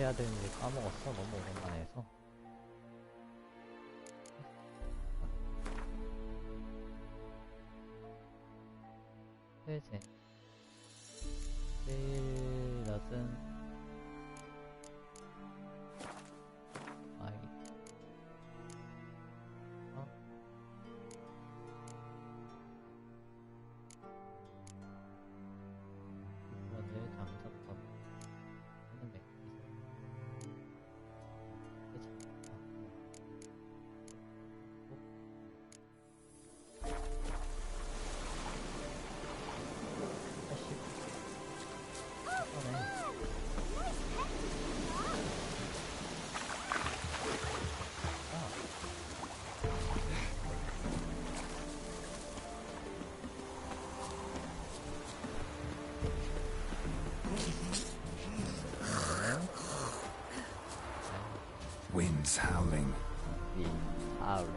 해야 되는지 까먹었어. 너무 오랜만에 해서. 세제 제일 낮은 아이 이번에 장착하고 하는 맥 Winds howling. howling.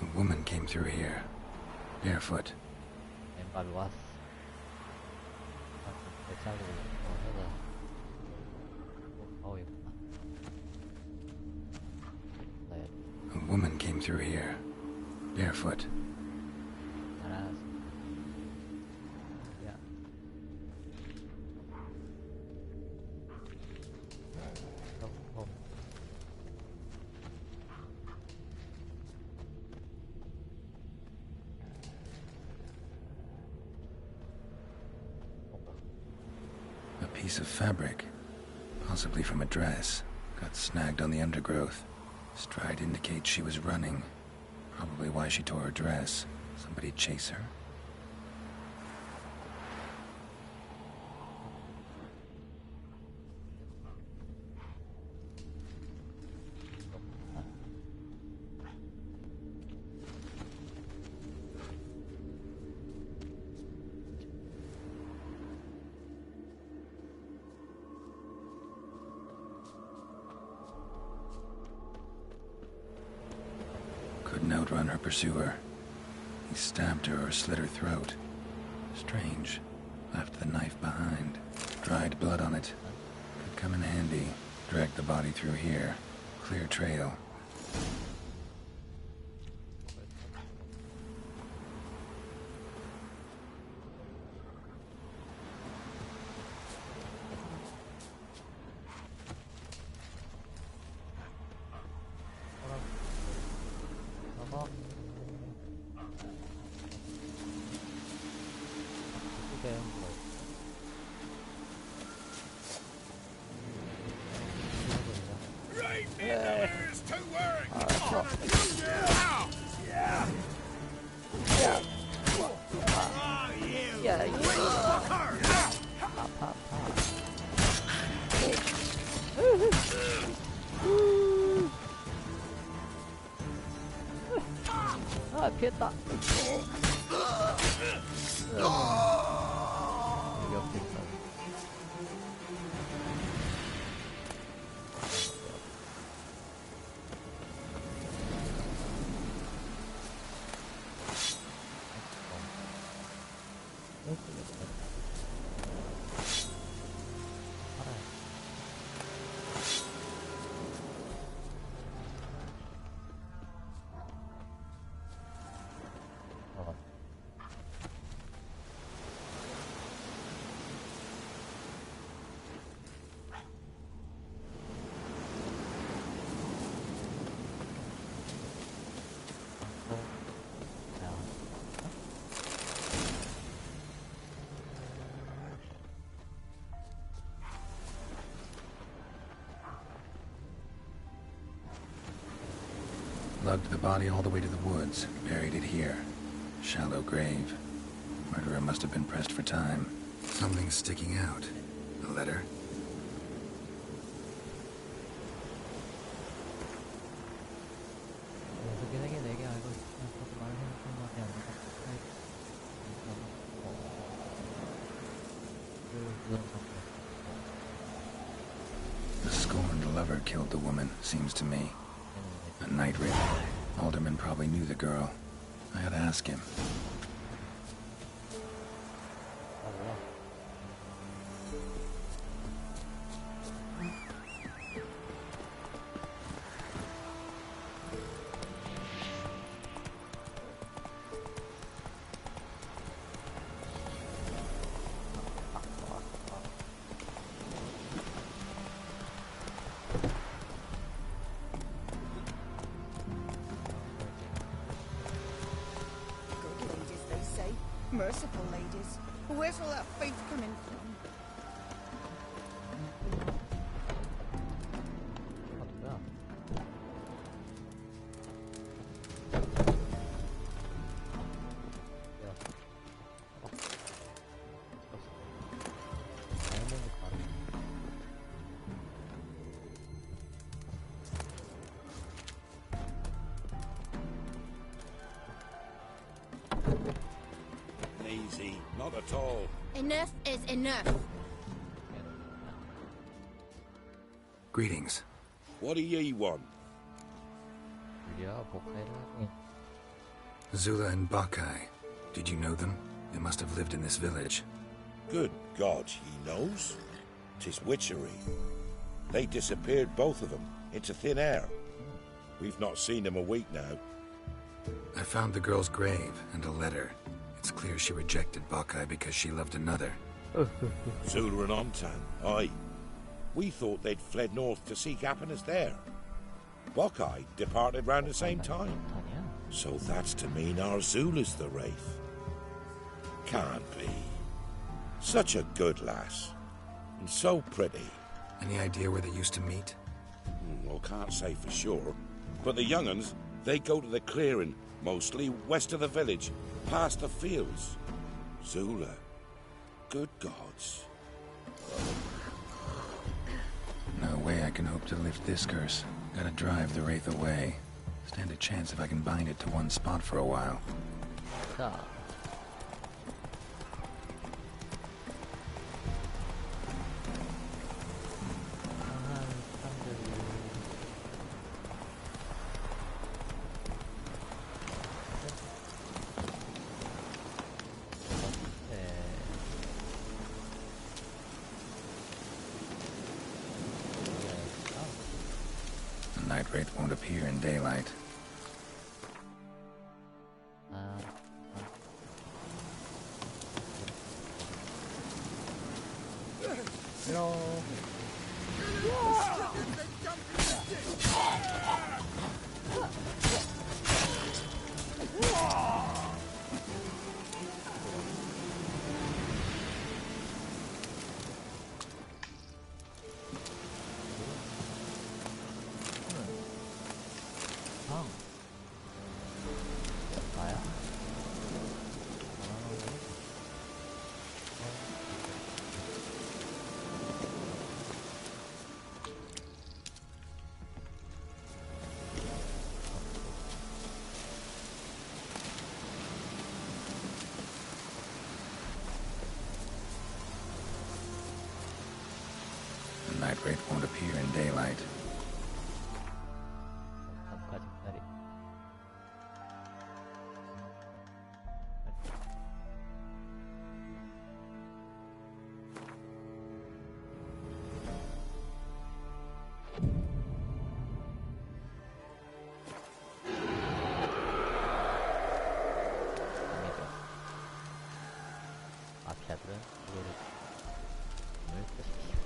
A woman came through here, barefoot. A woman came through here, barefoot. A piece of fabric, possibly from a dress, got snagged on the undergrowth. Stride indicates she was running. Probably why she tore her dress. Somebody chase her? Couldn't outrun her pursuer. He stabbed her or slit her throat. Strange. Left the knife behind. Dried blood on it. Could come in handy. Dragged the body through here. Clear trail. 아, 피했다. 여기 있어. Lugged the body all the way to the woods, buried it here. Shallow grave. Murderer must have been pressed for time. Something sticking out. A letter? The scorned lover killed the woman, seems to me. A night raid. Alderman probably knew the girl. I ought to ask him. 아, 뭐야. Good ladies, they say. Merciful ladies. Where's all that faith coming from? 아, 뭐야. 야. 다이아몬드 가루. Easy, not at all. Enough is enough. Greetings. What do ye want? 유리야, 보카이를 하긴. Zula and Bakai. Did you know them? They must have lived in this village. Good God, he knows. 'Tis witchery. They disappeared, both of them, into thin air. We've not seen them a week now. I found the girl's grave and a letter. It's clear she rejected Bakai because she loved another. Zula and Omtan, aye. We thought they'd fled north to seek happiness there. Buckeye departed round the same time. 아니야? So that's to mean our Zula's the wraith. Can't be. Such a good lass. And so pretty. Any idea where they used to meet? Well, can't say for sure. But the young'uns, they go to the clearing, mostly west of the village, past the fields. Zula. Good gods. No way I can hope to lift this curse. Gotta drive the wraith away. Stand a chance if I can bind it to one spot for a while. 자. The night wraith won't appear in daylight. 아, 안녕. 방. 나야? The night wraith won't appear in daylight. 밤까지 기다리. 마피아들은 이거를 힘을 쓰십시오.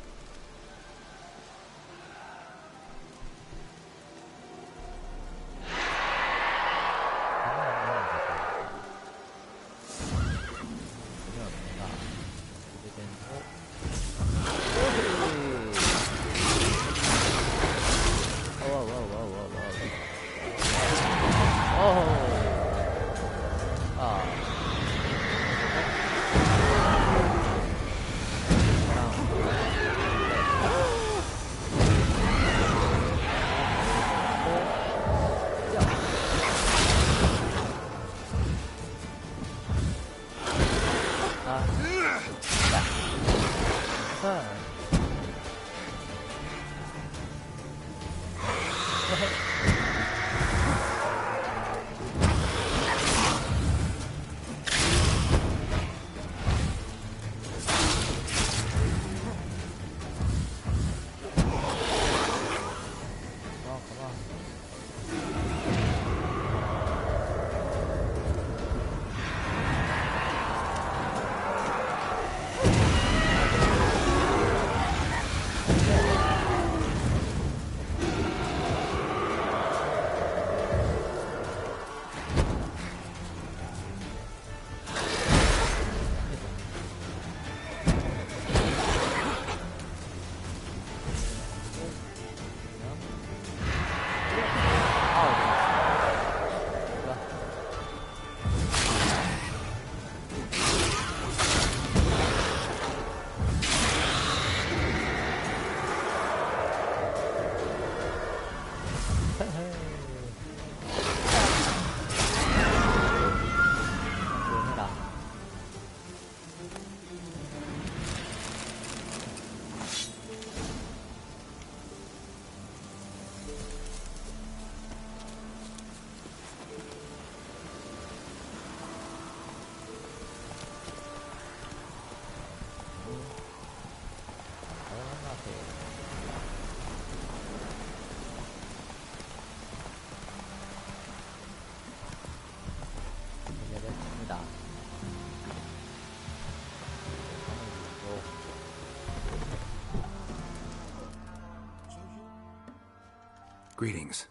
Greetings.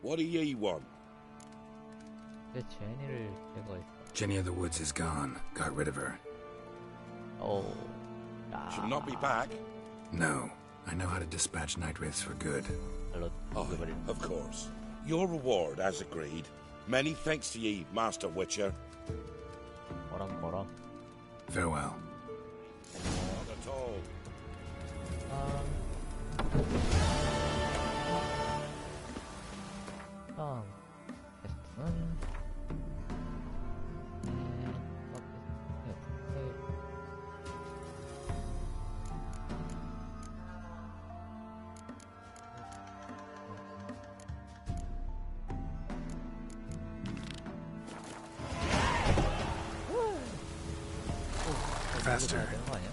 What do ye want? 근데 제니를 제거했어. Jenny of the Woods is gone. Got rid of her. 오. 야. She'll not be back. No. I know how to dispatch night wraiths for good. 발로 Oh, 죽여버리는. of course. Your reward, as agreed. Many thanks to ye, Master Witcher. 뭐람. Farewell. Not at all. 다음 퀘스트는 Faster. 되는 거 아니야?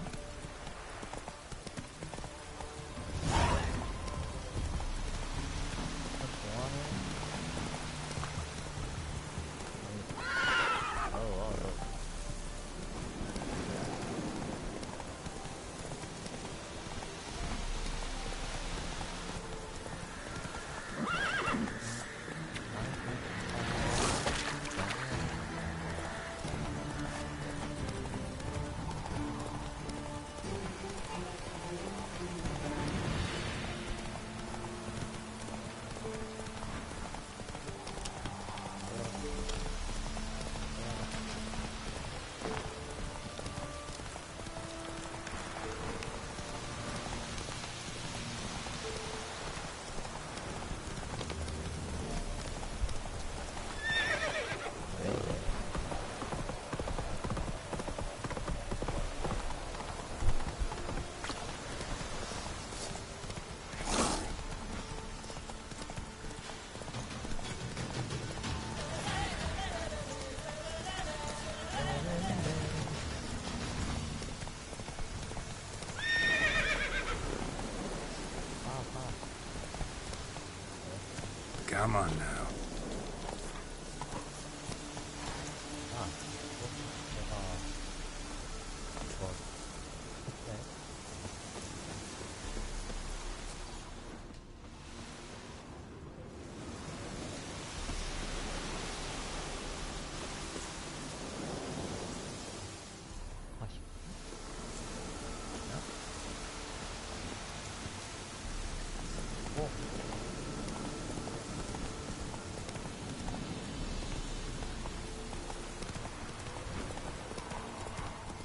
Come on now.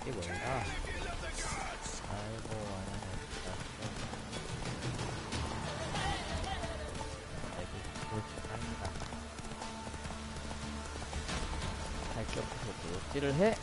이게 뭐야? 아이고 안하네. 아이고 그렇습니다. 할 게 없어서 도찌를 해.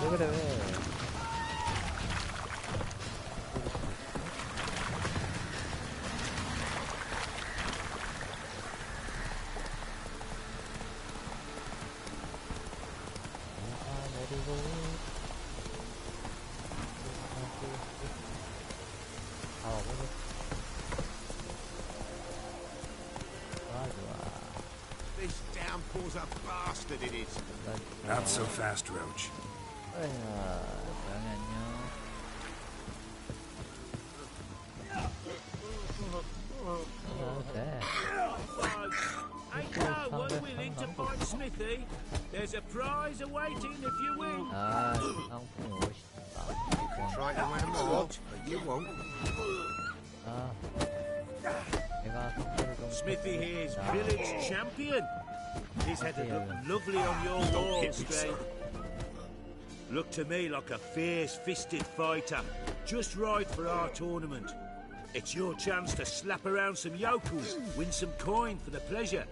왜 그래 왜? This downpour's a bastard, it is. Not so fast, Roach. 고양이 안녕. 돼. Ain't no one willing to fight Smithy. There's a prize awaiting if you win. 아, 상품이 멋있다. Try to win 'em all, but you won't. 아, 내가 상품을 좀. Smithy here's village champion. His head'd look lovely on your wall, Stray. Look to me like a fierce-fisted fighter, just right for our tournament. It's your chance to slap around some yokels, win some coin for the pleasure.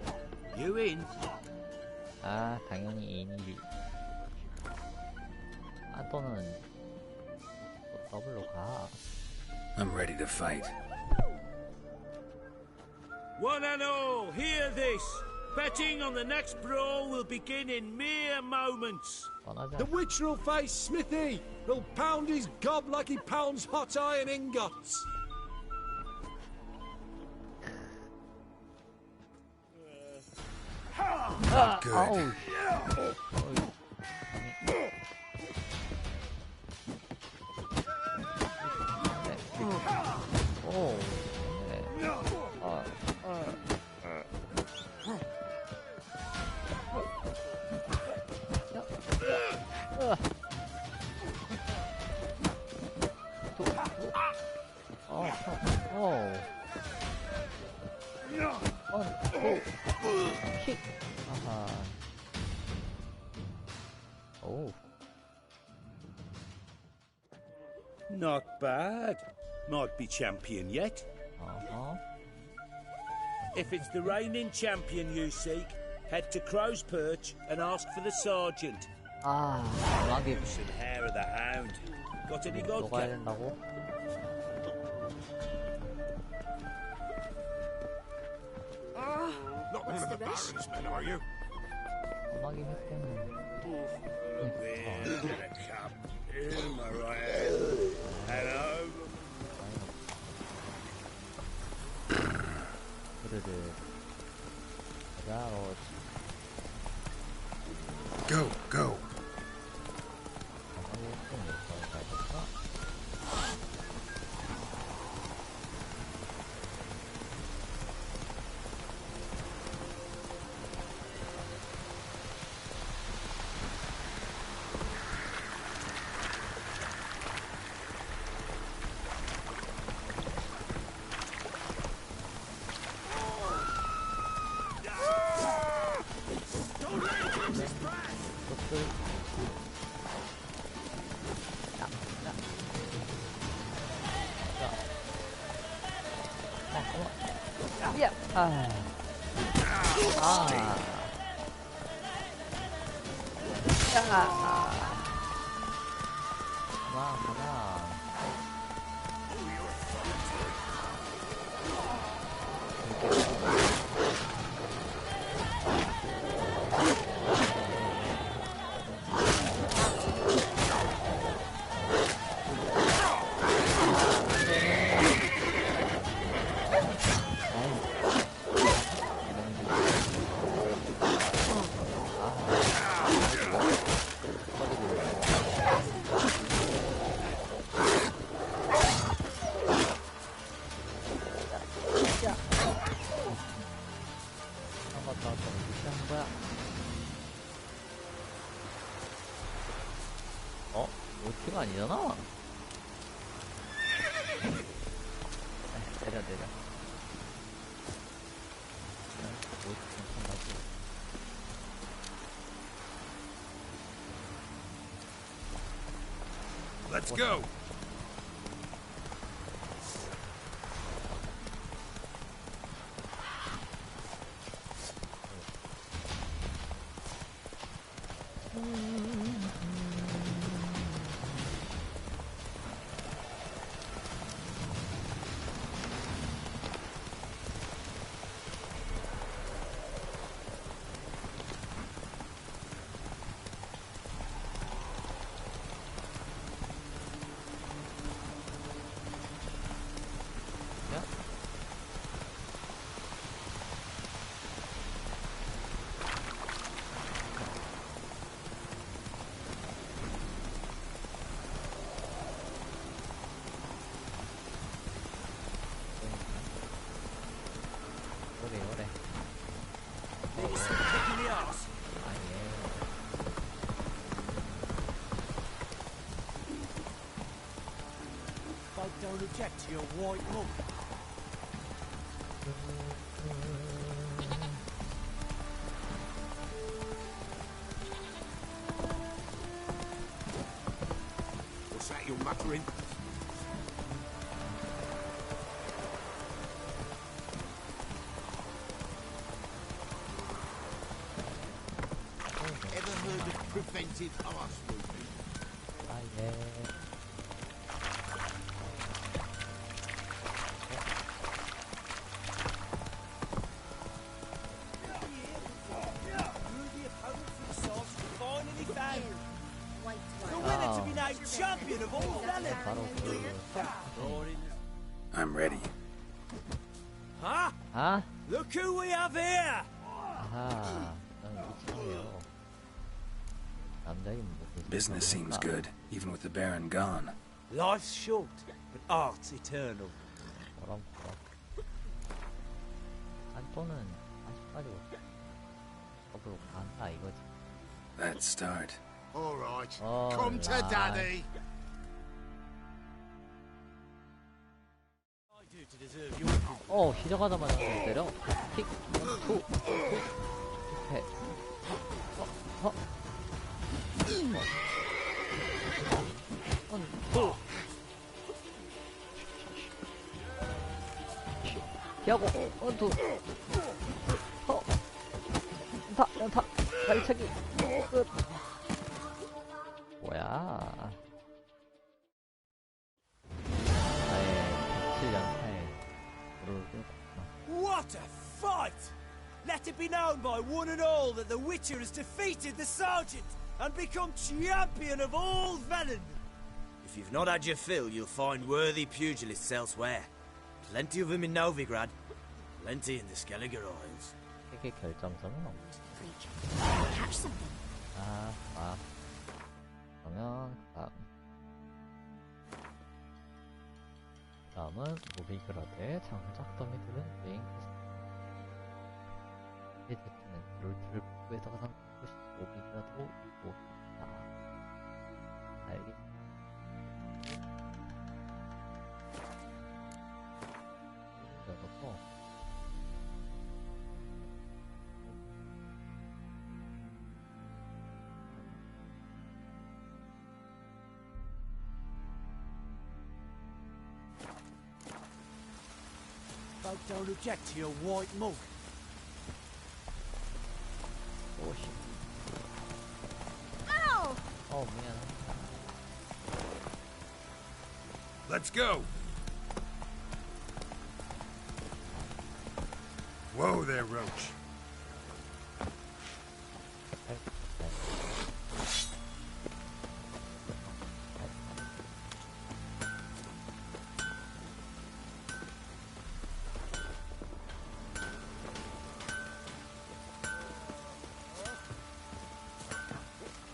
You in? 아, 당연히 인이지. 아, 또는 또 더블로 가. I'm ready to fight. One and all, hear this. Betting on the next brawl will begin in mere moments. 떠나자. The Witcher will face Smithy. He'll pound his gob like he pounds hot iron ingots. Good. 아우. 오. 네. 킥. 아하. 오. Not bad. Might be champion yet. 어허. If it's the reigning champion you seek, head to Crow's Perch and ask for the sergeant. 아, 음악이 Some hair of the hound. Got any 녹아야 vodka? 된다고? Not one of the Baron's men, are you? 음악이 획되는. We're gonna come in my right. Hello. 그르르. 가자, Go, go. 야! 아. 아. 야! 가자. 어? 로티가 아니잖아? 내려. 로티 괜찮다고. Let's go. 오래. Folk don't object to your white look. What's that you're muttering? Ever heard of preventive arse moving? 아, 예. named champion of all Velen. 바로 그 I'm ready. Huh? 아? Look who we have here. 아하, 난 미치네요. 남자긴 뭐 Business seems good, even with the Baron gone. Life's short, but art's eternal. 그럼 한또는 아직까지 저으로 간다 이거지. Let's start. All right, All come to right. daddy. I do to deserve your 시작하자마자 때려. 킥, 투, 해. 투. 피하고, 투. 연타, 발차기. 끝. 뭐야. 나의 107연타에 무릎을 꿇었구나. What a fight! Let it be known by one and all that the Witcher has defeated the Sergeant and become champion of all Velen. If you've not had your fill, you'll find worthy pugilists elsewhere. Plenty of them in Novigrad, plenty in the Skelliger Isles. 세계 결정선은 없어. Catch something. 그러면 다음은 노비그라드의 장작 더미들은 메인 퀘스트. 이제는 롤트를 북부에서 가장 곳이 노비그라드로 이고 있다. 알겠습니다. 이거부터 Folk don't object to your white mug. 오씨. Ow! 미안해. Let's go. Whoa there, Roach.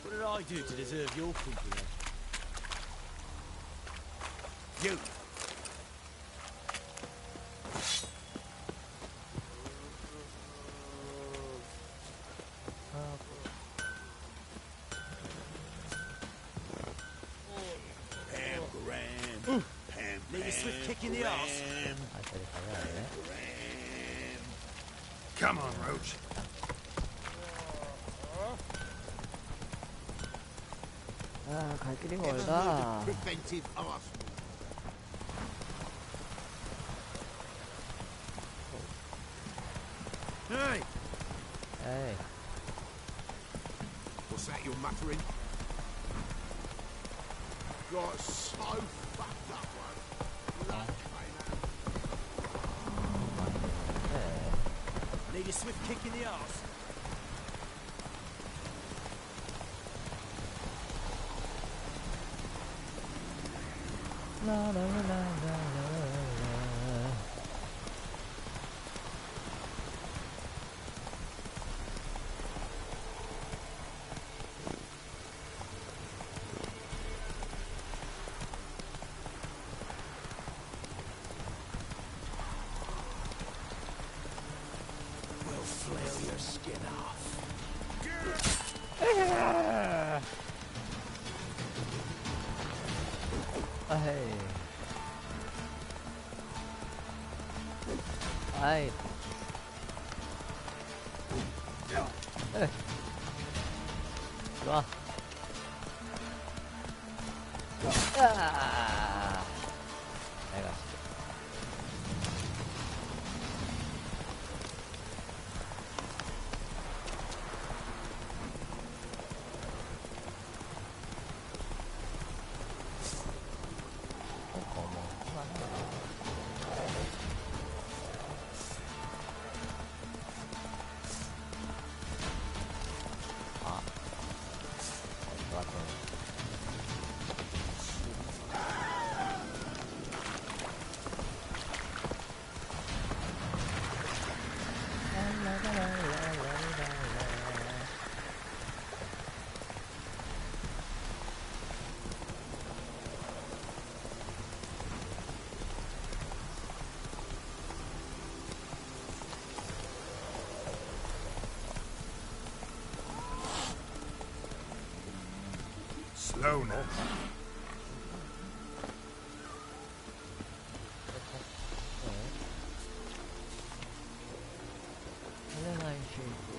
What did I do to deserve your company? You! Pam Graham. Pam Need a swift kick in the arse. 저리 가야 돼. Come on, Roach. 갈 길이 멀다. Preventive arsenal. Hey! 에이, What's that you're muttering? Got so fucked up, one. Blood came out. Need a swift kick in the arse. We'll flail your skin off. 아이. 아이. 에이. 좋아. 내가. Slow now. 헬레나인 쉐이크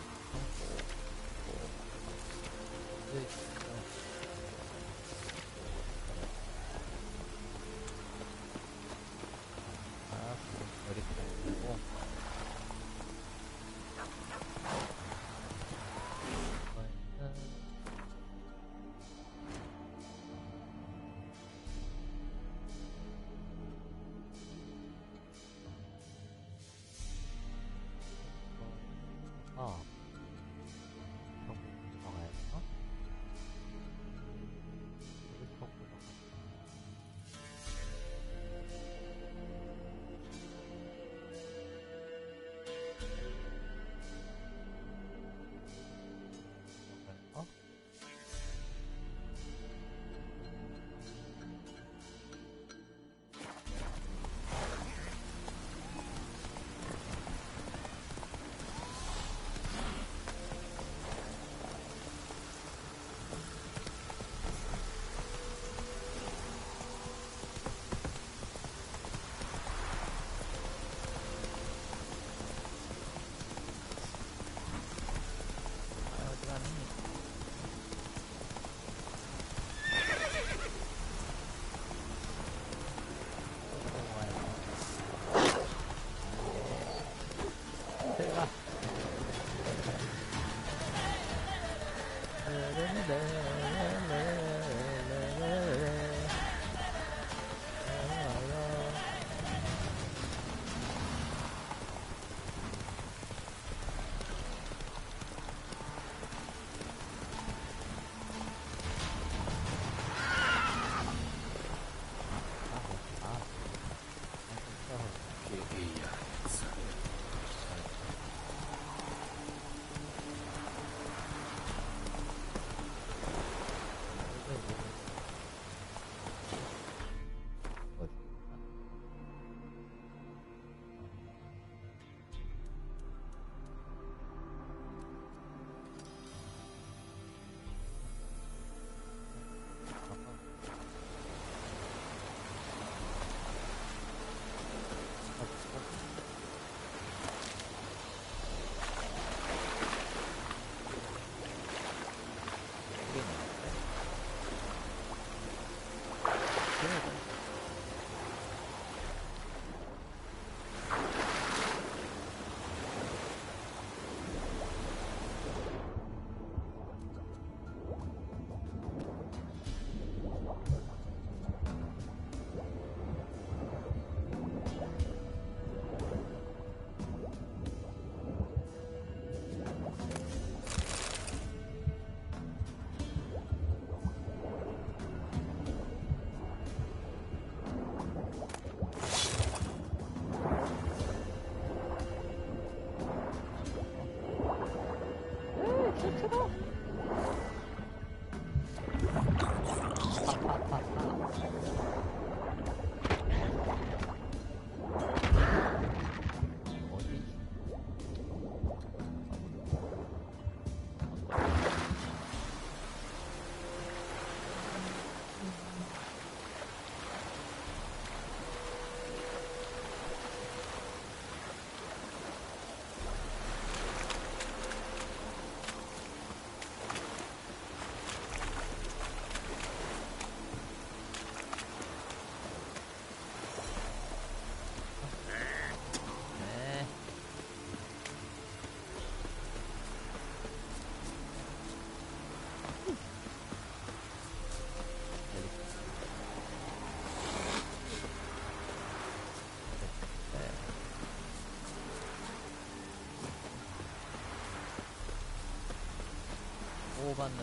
보호받는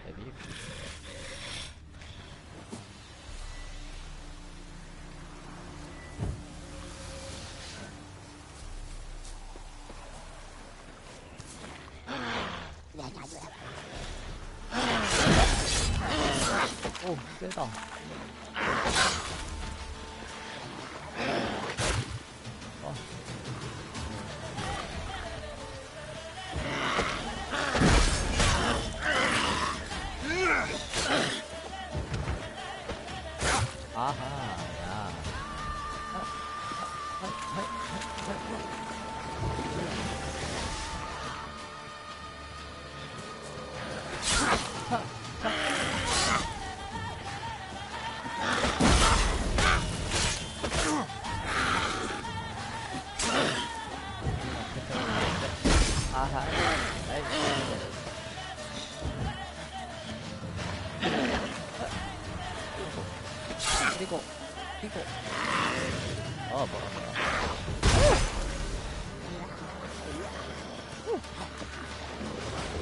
데뷔 오 세다 아하. 아이. 그리고 뭐야.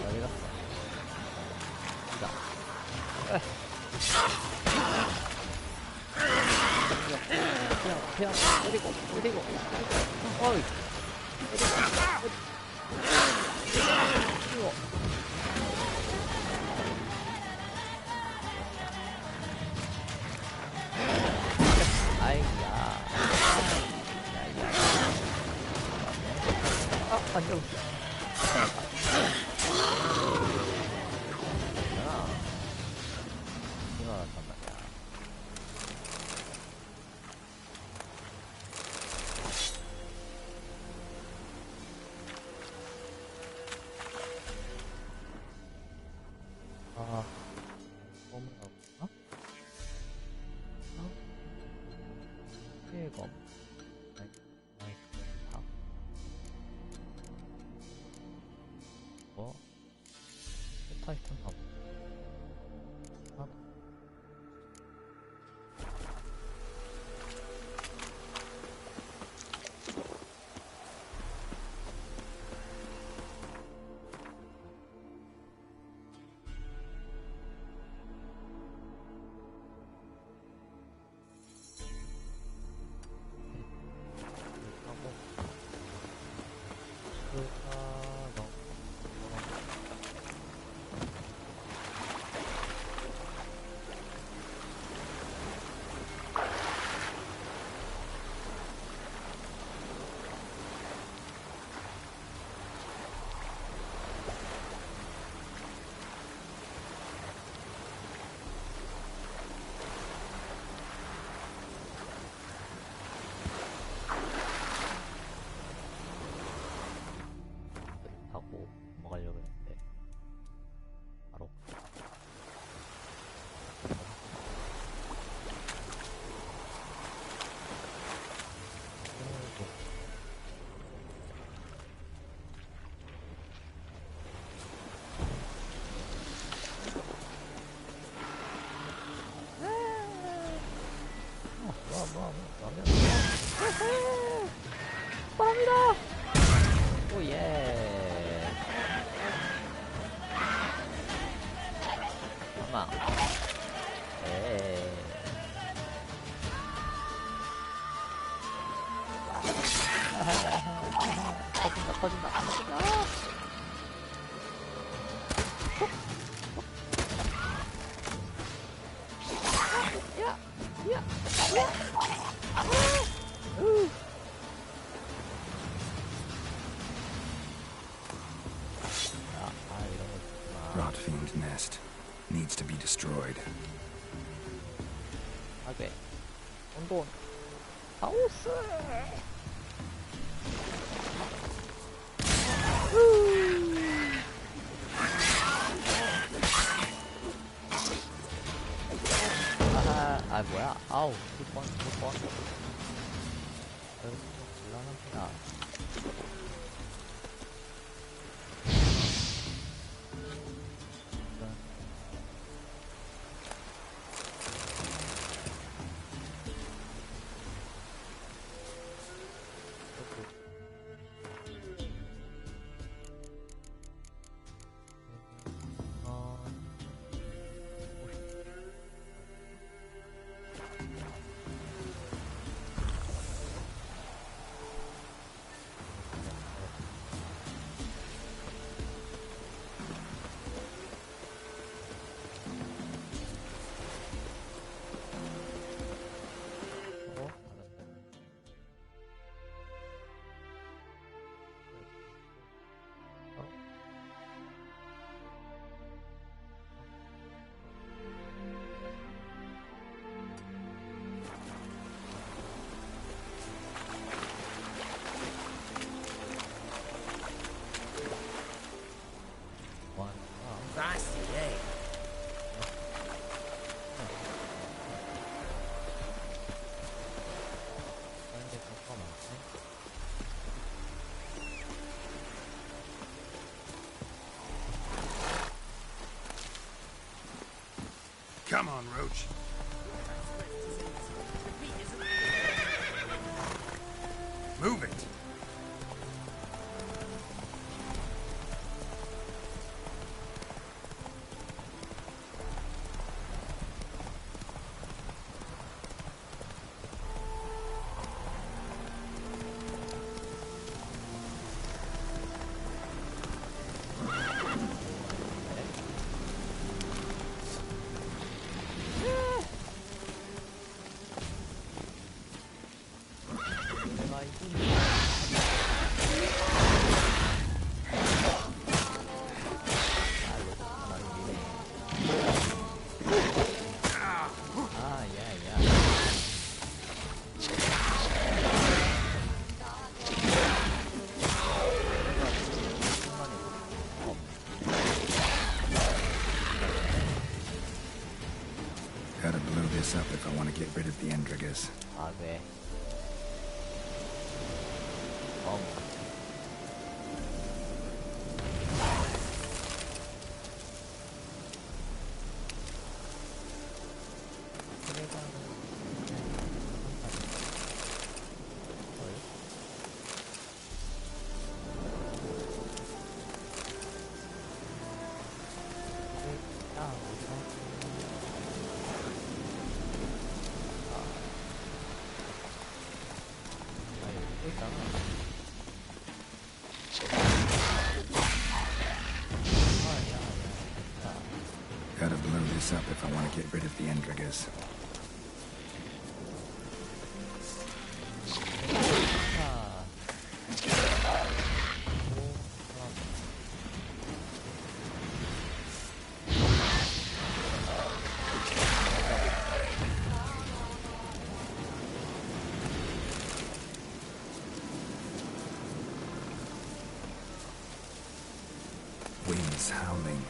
어디 갔어? 그냥 때리고 어이 때리고 아이야 안녕 이거 뭐 타이탄 다 하고 넘어가려고 했는데 바로 바랍니다. 오예. 엄마. 에. 터진다. 야. Rotfiend nest needs to be destroyed. 아괴. 온돈. 하우스. 아 뭐야? 아우, 2번. 여기 좀 곤란합니다. Come on, Roach. Move it. 내가 이긴 Gotta blow this up if I want to get rid of the Endrigas. 아, 왜? Gotta blow this up if I want to get rid of the Endrigas. Winds howling.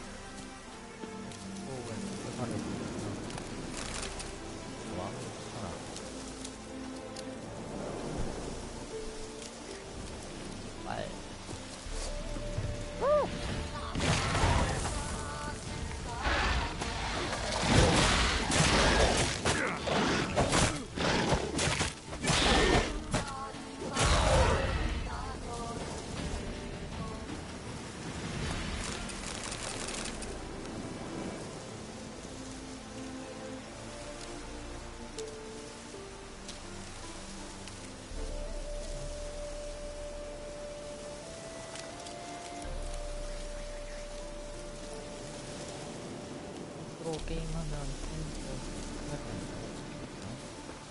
프로 게임하면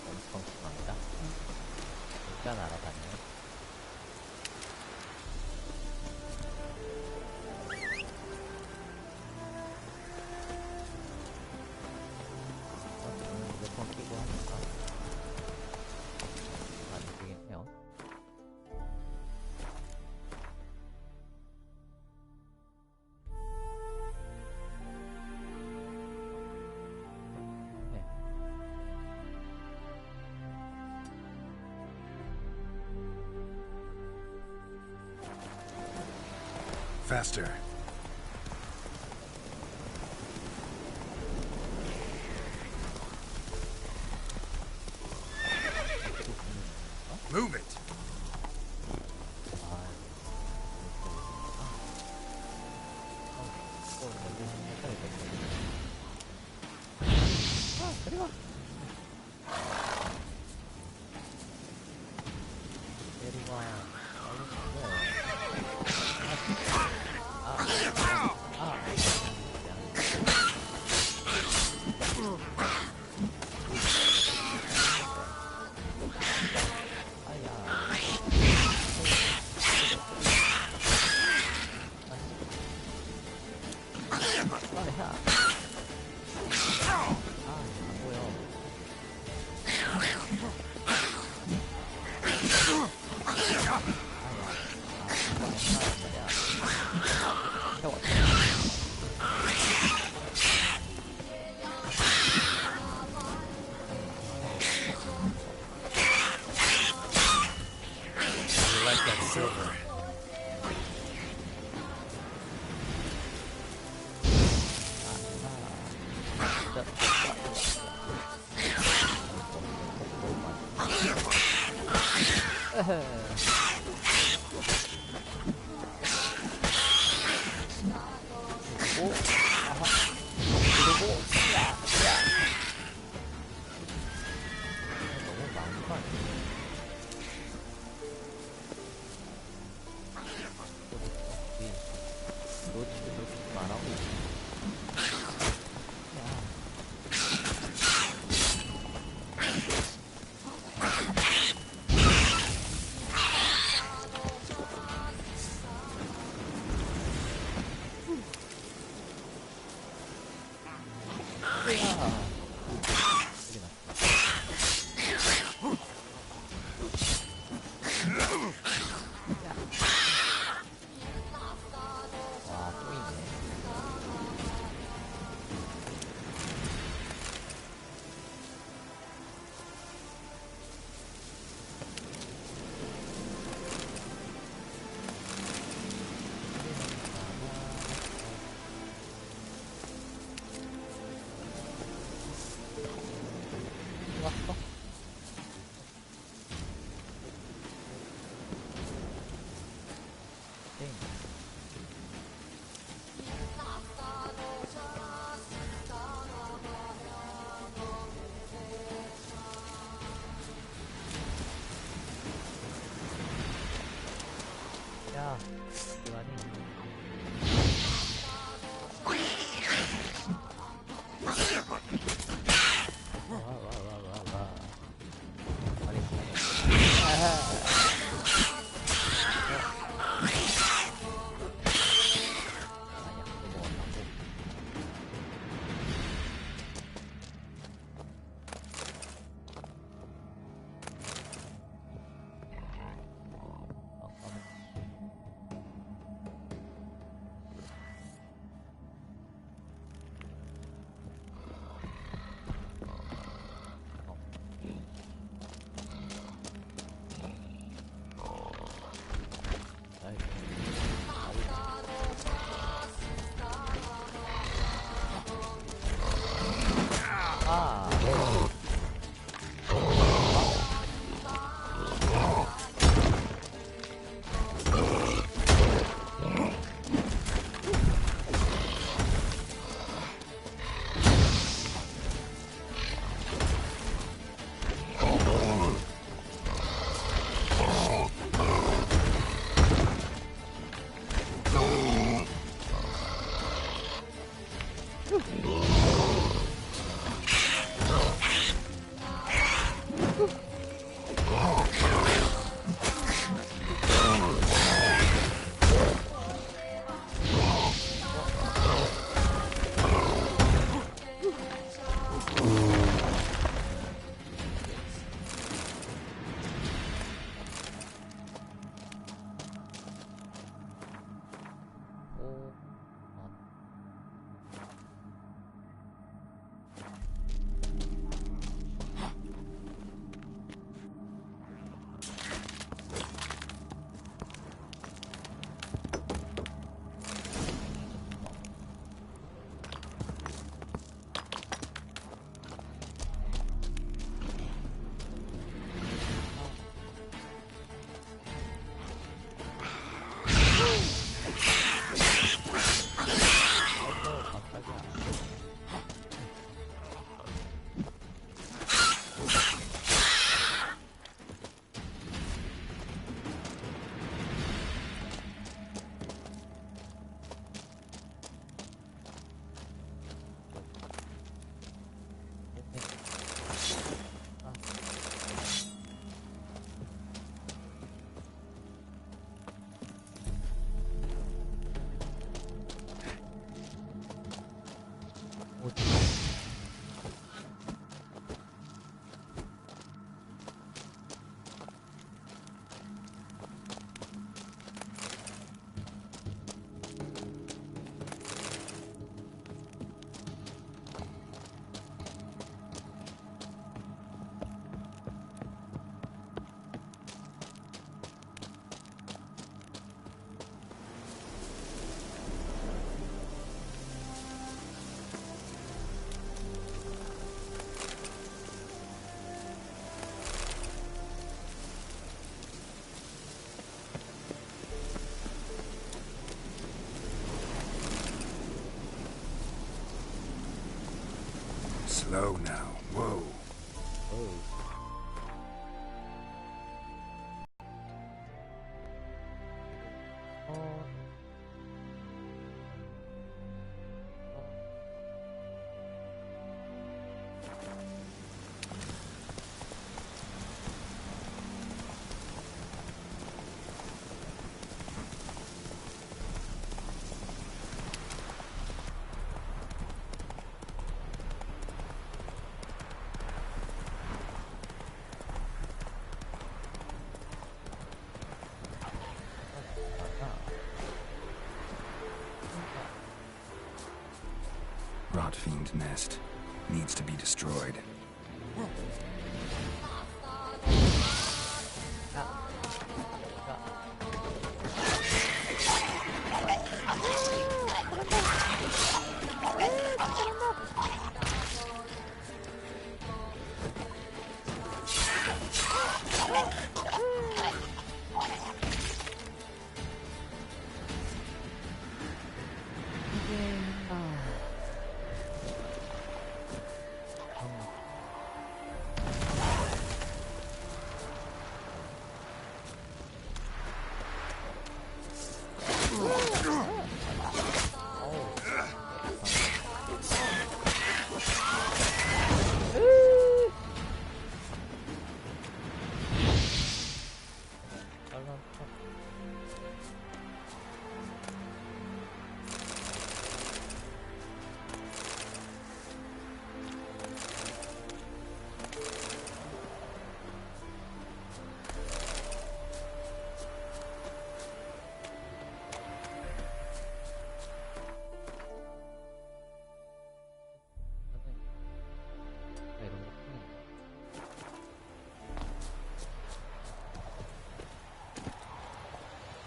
엄청 심합니다. 일단 알아봤네요. 몇 번 끼고 하니까 많이 되긴 해요. Faster. Move it. 그리고 빨리 해. 아, 이제 안 보여. 그리고 아하 그리고 야 너무 많은 거 아니야? 너 말하고 왔어? 땡. 야, 이거 아니? 와. Slow now. Whoa. 어우. Rot fiend nest. Needs to be destroyed.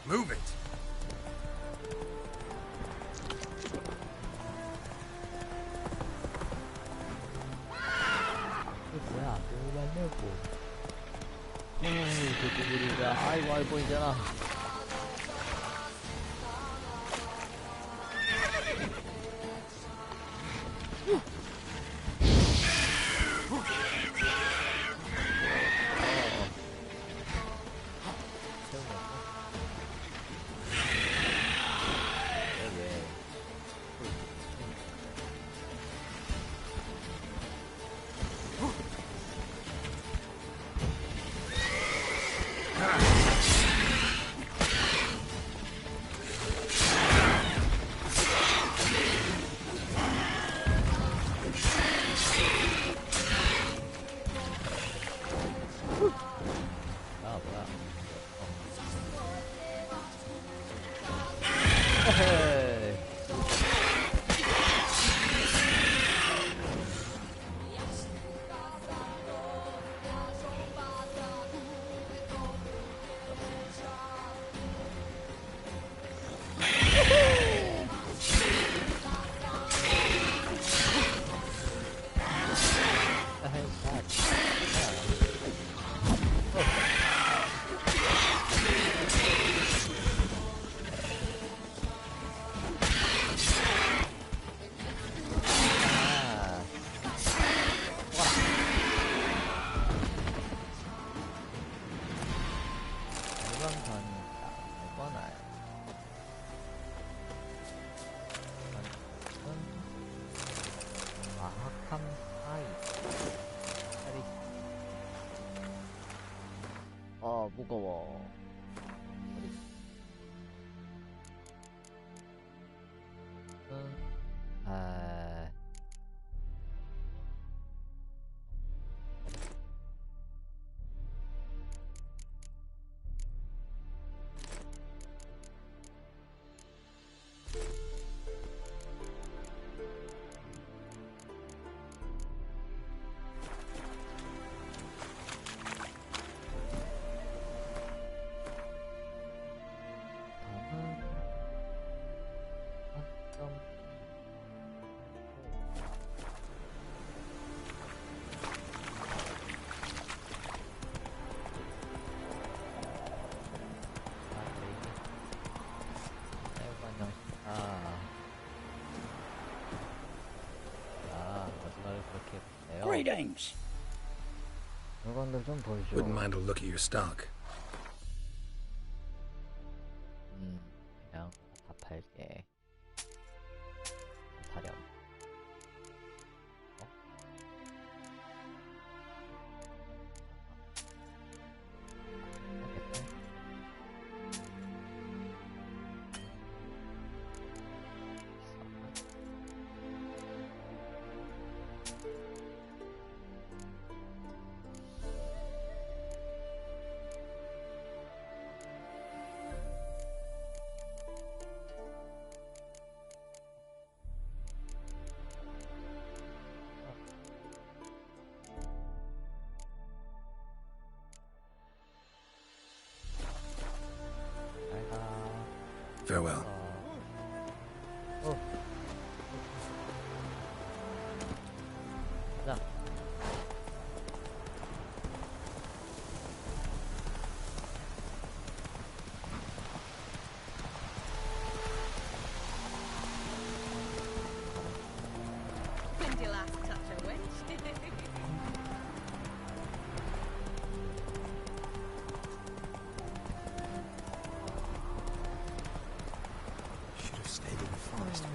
Move it! 뭐야, 너무 말려고. 그 부분이가, 아이고, 보이잖아. 무거워. 아, tidings? 물건들 좀 보여줘. Wouldn't mind a look at your stock. 그냥 다 팔게. 사렴. Farewell. 자. When'd you last touch a witch? Should have stayed in the forest.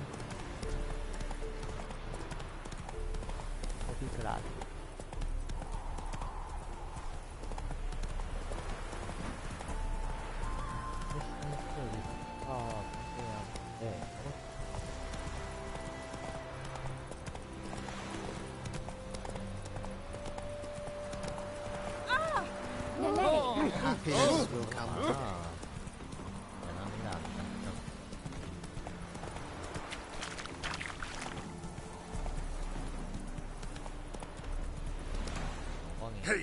호비그란. Hey,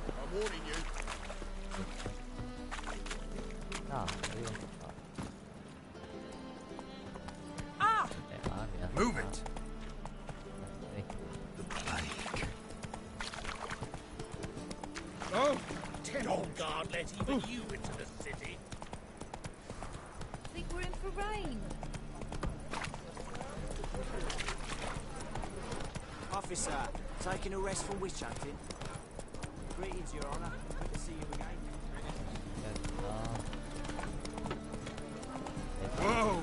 I'm warning you. Move it. The plague. Oh, ten on guard, let even you into the city. Think we're in for rain. Officer, taking a rest from witch hunting. Greetings, Your Honour. Good to see you again. Whoa!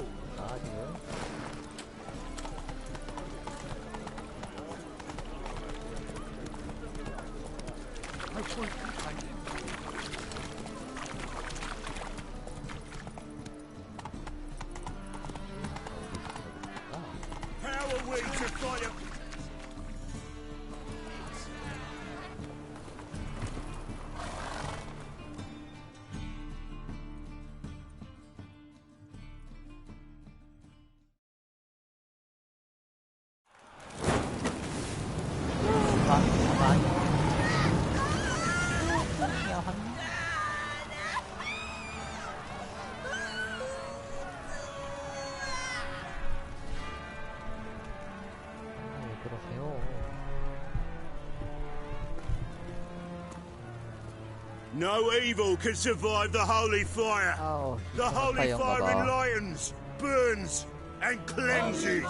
How are we to fight a... No evil can survive the holy fire. Oh, the holy fire enlightens, burns, and cleanses.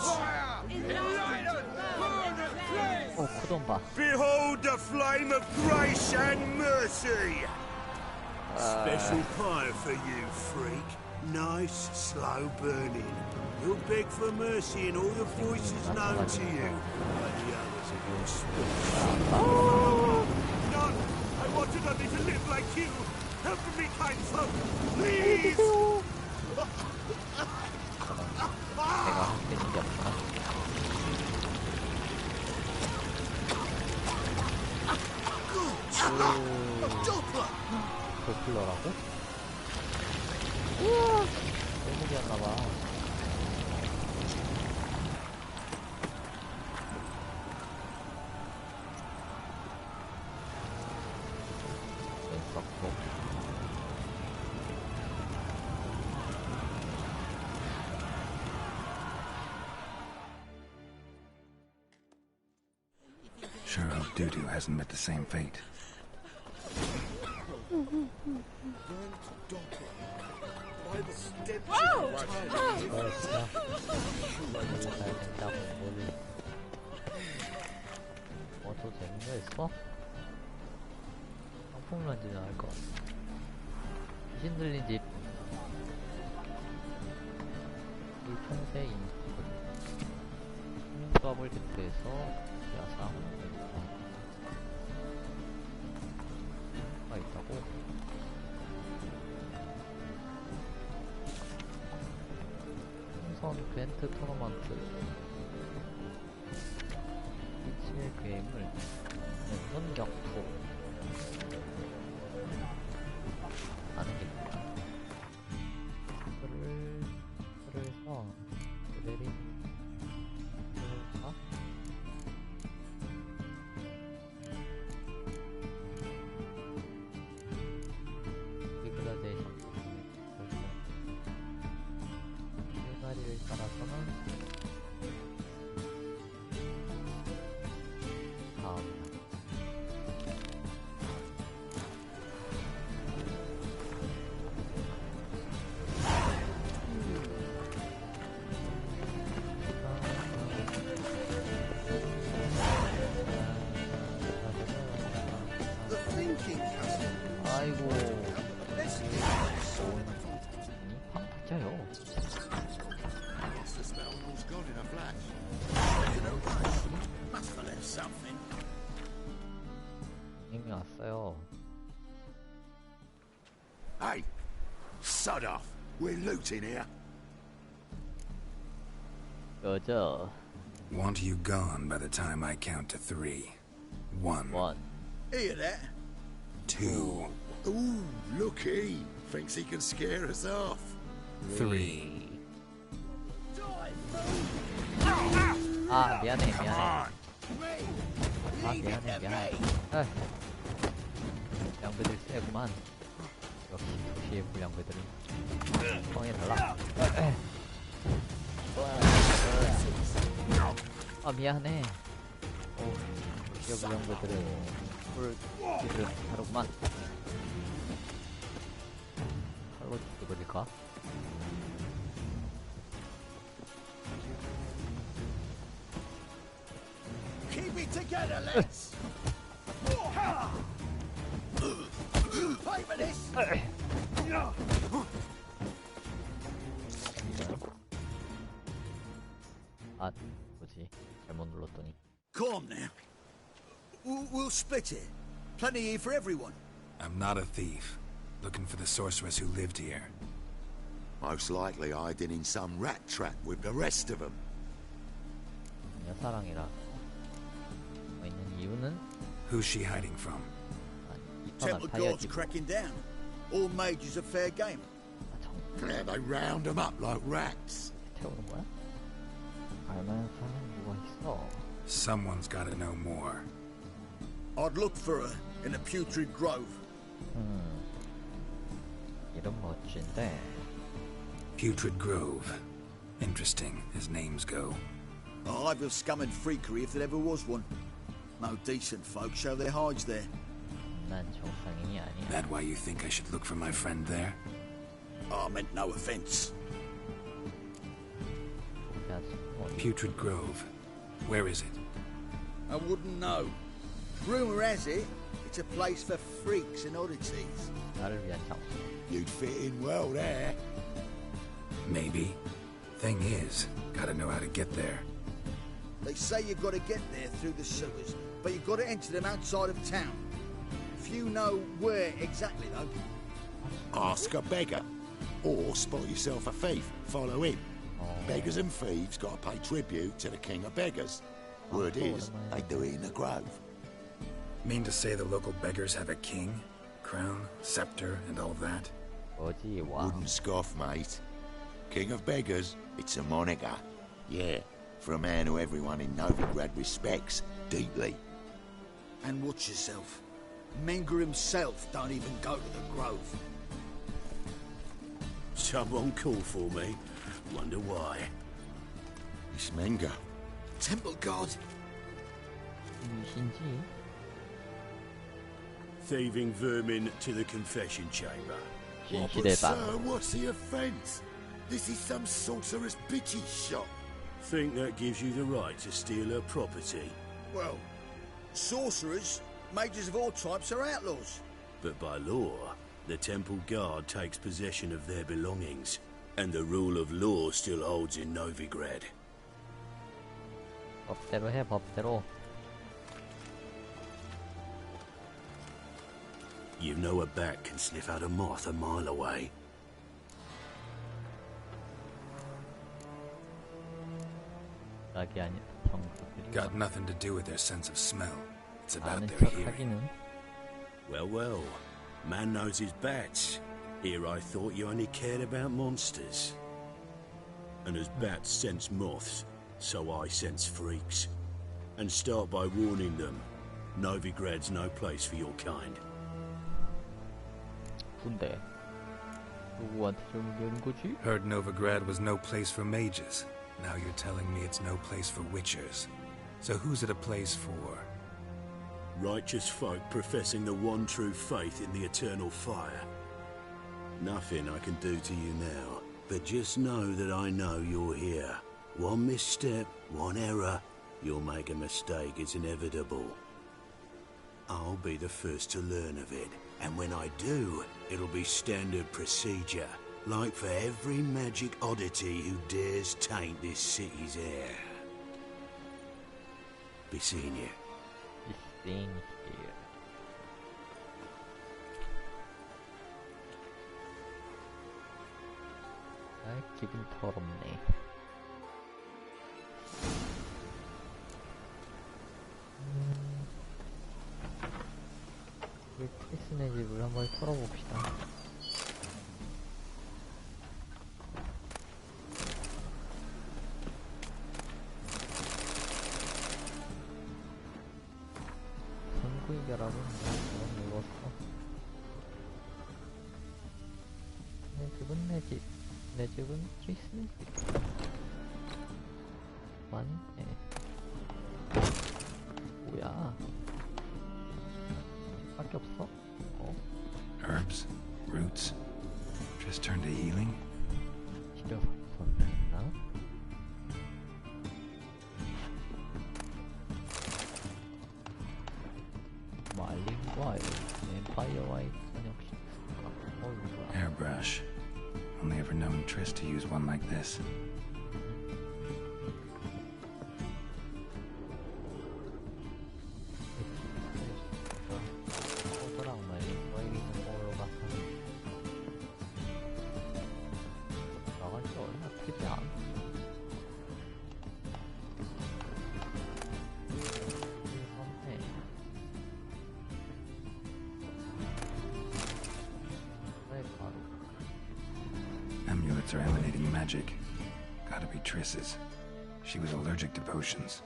오, 구동 봐. Behold the flame of grace and mercy. Special fire for you, freak. Nice, slow burning. You'll beg for mercy in all the voices known to you. But the others are your spirits. Oh! None! I wanted only to live like you. Help me, kind folk, please! 도플러라고? 우와! 대목이었나봐. Sure hope Dudu hasn't met the same fate. 또 재밌는 거 있어? 상품 런지는 알 것 같아. 귀신 들린 집. 이 총세 인식. 수압을 대표해서 야상. 가 있다고. 풍선 벤트 토너먼트. 미치의 괴물. 연선격투. 아는 게 뭐야? 이거를 해서 레벨이 어? 디그라데이션 대가리를 따라서는 다음 아이고 팡 터져요. 이미 왔어요. Hey, sod off. We're looting here. 여자 Want you gone by the time I count to 3. 1. 원 Hear that? 2. Ooh, looky. Thinks he can scare us off. 3. 아 미안해 아 미안해 아, 양배들 세구만. 역시 도시의 불량배들은 뻥이 달라. 아 미안해. 오 도시의 불량배들은 꿀기를 다르구만. 칼로 죽여버릴까? Keep it together, lads. Pay for this. 아 뭐지? 잘못 눌렀더니. Calm now. We'll split it. Plenty here for everyone. I'm not a thief. Looking for the sorceress who lived here. Most likely hiding in some rat trap with the rest of them. 여사랑이라 있는 이유는 Who's she hiding from? Temple guards cracking down. All mages are fair game. Yeah, they round them up like rats. 태우는 거야? 알만한 사람이 누가 있어? Someone's gotta know more. I'd look for her in the putrid grove. 이름 멋진데. Putrid Grove. Interesting, as names go. A hive of scum and freakery if there ever was one. No decent folk show their hides there. 난 정상인이 아니야. That why you think I should look for my friend there? I meant no offense. Putrid Grove. Where is it? I wouldn't know. Rumour has it, it's a place for freaks and oddities. 나를 위한 장소. You'd fit in well there. Maybe. Thing is, gotta know how to get there. They say you've got to get there through the sewers, but you've got to enter them outside of town. Few know where exactly, though. Ask a beggar. Or spot yourself a thief. Follow him. Beggars and thieves got to pay tribute to the king of beggars. Word is, they do it in the grove. Mean to say the local beggars have a king? Crown, scepter, and all that? 뭐지? 와. Wouldn't scoff, mate. King of beggars, it's a moniker. Yeah, for a man who everyone in Novigrad respects deeply. And watch yourself. Menga himself don't even go to the Grove. Someone called for me. Wonder why. It's Menga. Temple God. 이신지? Thieving vermin to the confession chamber. 진실의 what's the offence? This is some sorcerer's bitchy shop. Think that gives you the right to steal her property? Well, sorcerers, mages of all types are outlaws. But by law, the temple guard takes possession of their belongings, and the rule of law still holds in Novigrad. 법대로 해, 법대로. You know a bat can sniff out a moth a mile away. 낙이 아니, 정수들이. Got nothing to do with their sense of smell. It's about 아는 their 척 hearing. 하기는. Well, well. Man knows his bats. Here I thought you only cared about monsters. And as bats sense moths, so I sense freaks. And start by warning them. Novigrad's no place for your kind. 군대. 누구한테 좀 이런 거지? Heard Novigrad was no place for mages. Now you're telling me it's no place for witchers. So who's it a place for? Righteous folk professing the one true faith in the eternal fire. Nothing I can do to you now, but just know that I know you're here. One misstep, one error, you'll make a mistake, it's inevitable. I'll be the first to learn of it, and when I do, it'll be standard procedure, like for every magic oddity who dares taint this city's air. Be seeing you. Being here. 아, 기분 더럽네. 우리 크리스네 집을 한번 털어봅시다. 선구이결합은 너무 읽었어. 내 집. 내 집은 크리스네 집. 맞네. 뭐야? 밖에 없어? 어? Herbs, roots, just turn to healing? 치료받았나? 말린과의 뱀파이어와의 선역식. Hairbrush. Only ever known Triss to use one like this. Amulets are emanating magic. Gotta be Triss's. She was allergic to potions.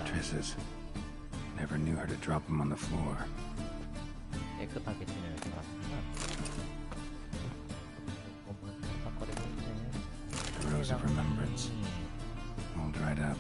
Triss's. Never knew her to drop them on the floor. 깨끗하게 지내는 사람이구나. The rose of remembrance. All dried up.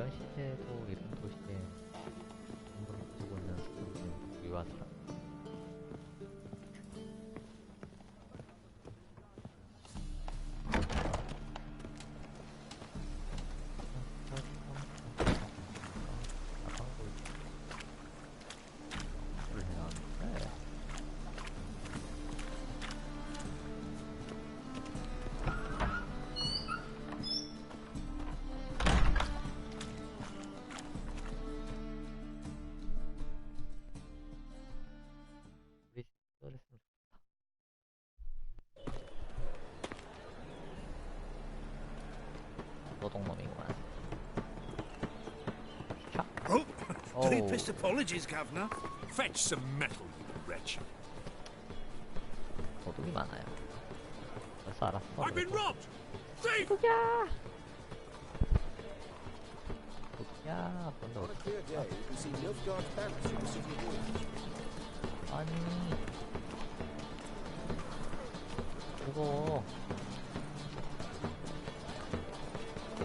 이런 시대도 이런 도시에 건물을 가지고 있는 사람들은 유효하더라. 노동놈이구만. Oh, deepest apologies, Governor. Fetch some metal, you wretch. 도둑이 많아요. 벌써 알았어. I've been robbed! Thief! 도둑이야! 도둑이야! 뭔데 On a clear day, you can see Nilfgaard's banners through the city walls. 아니. 무거워.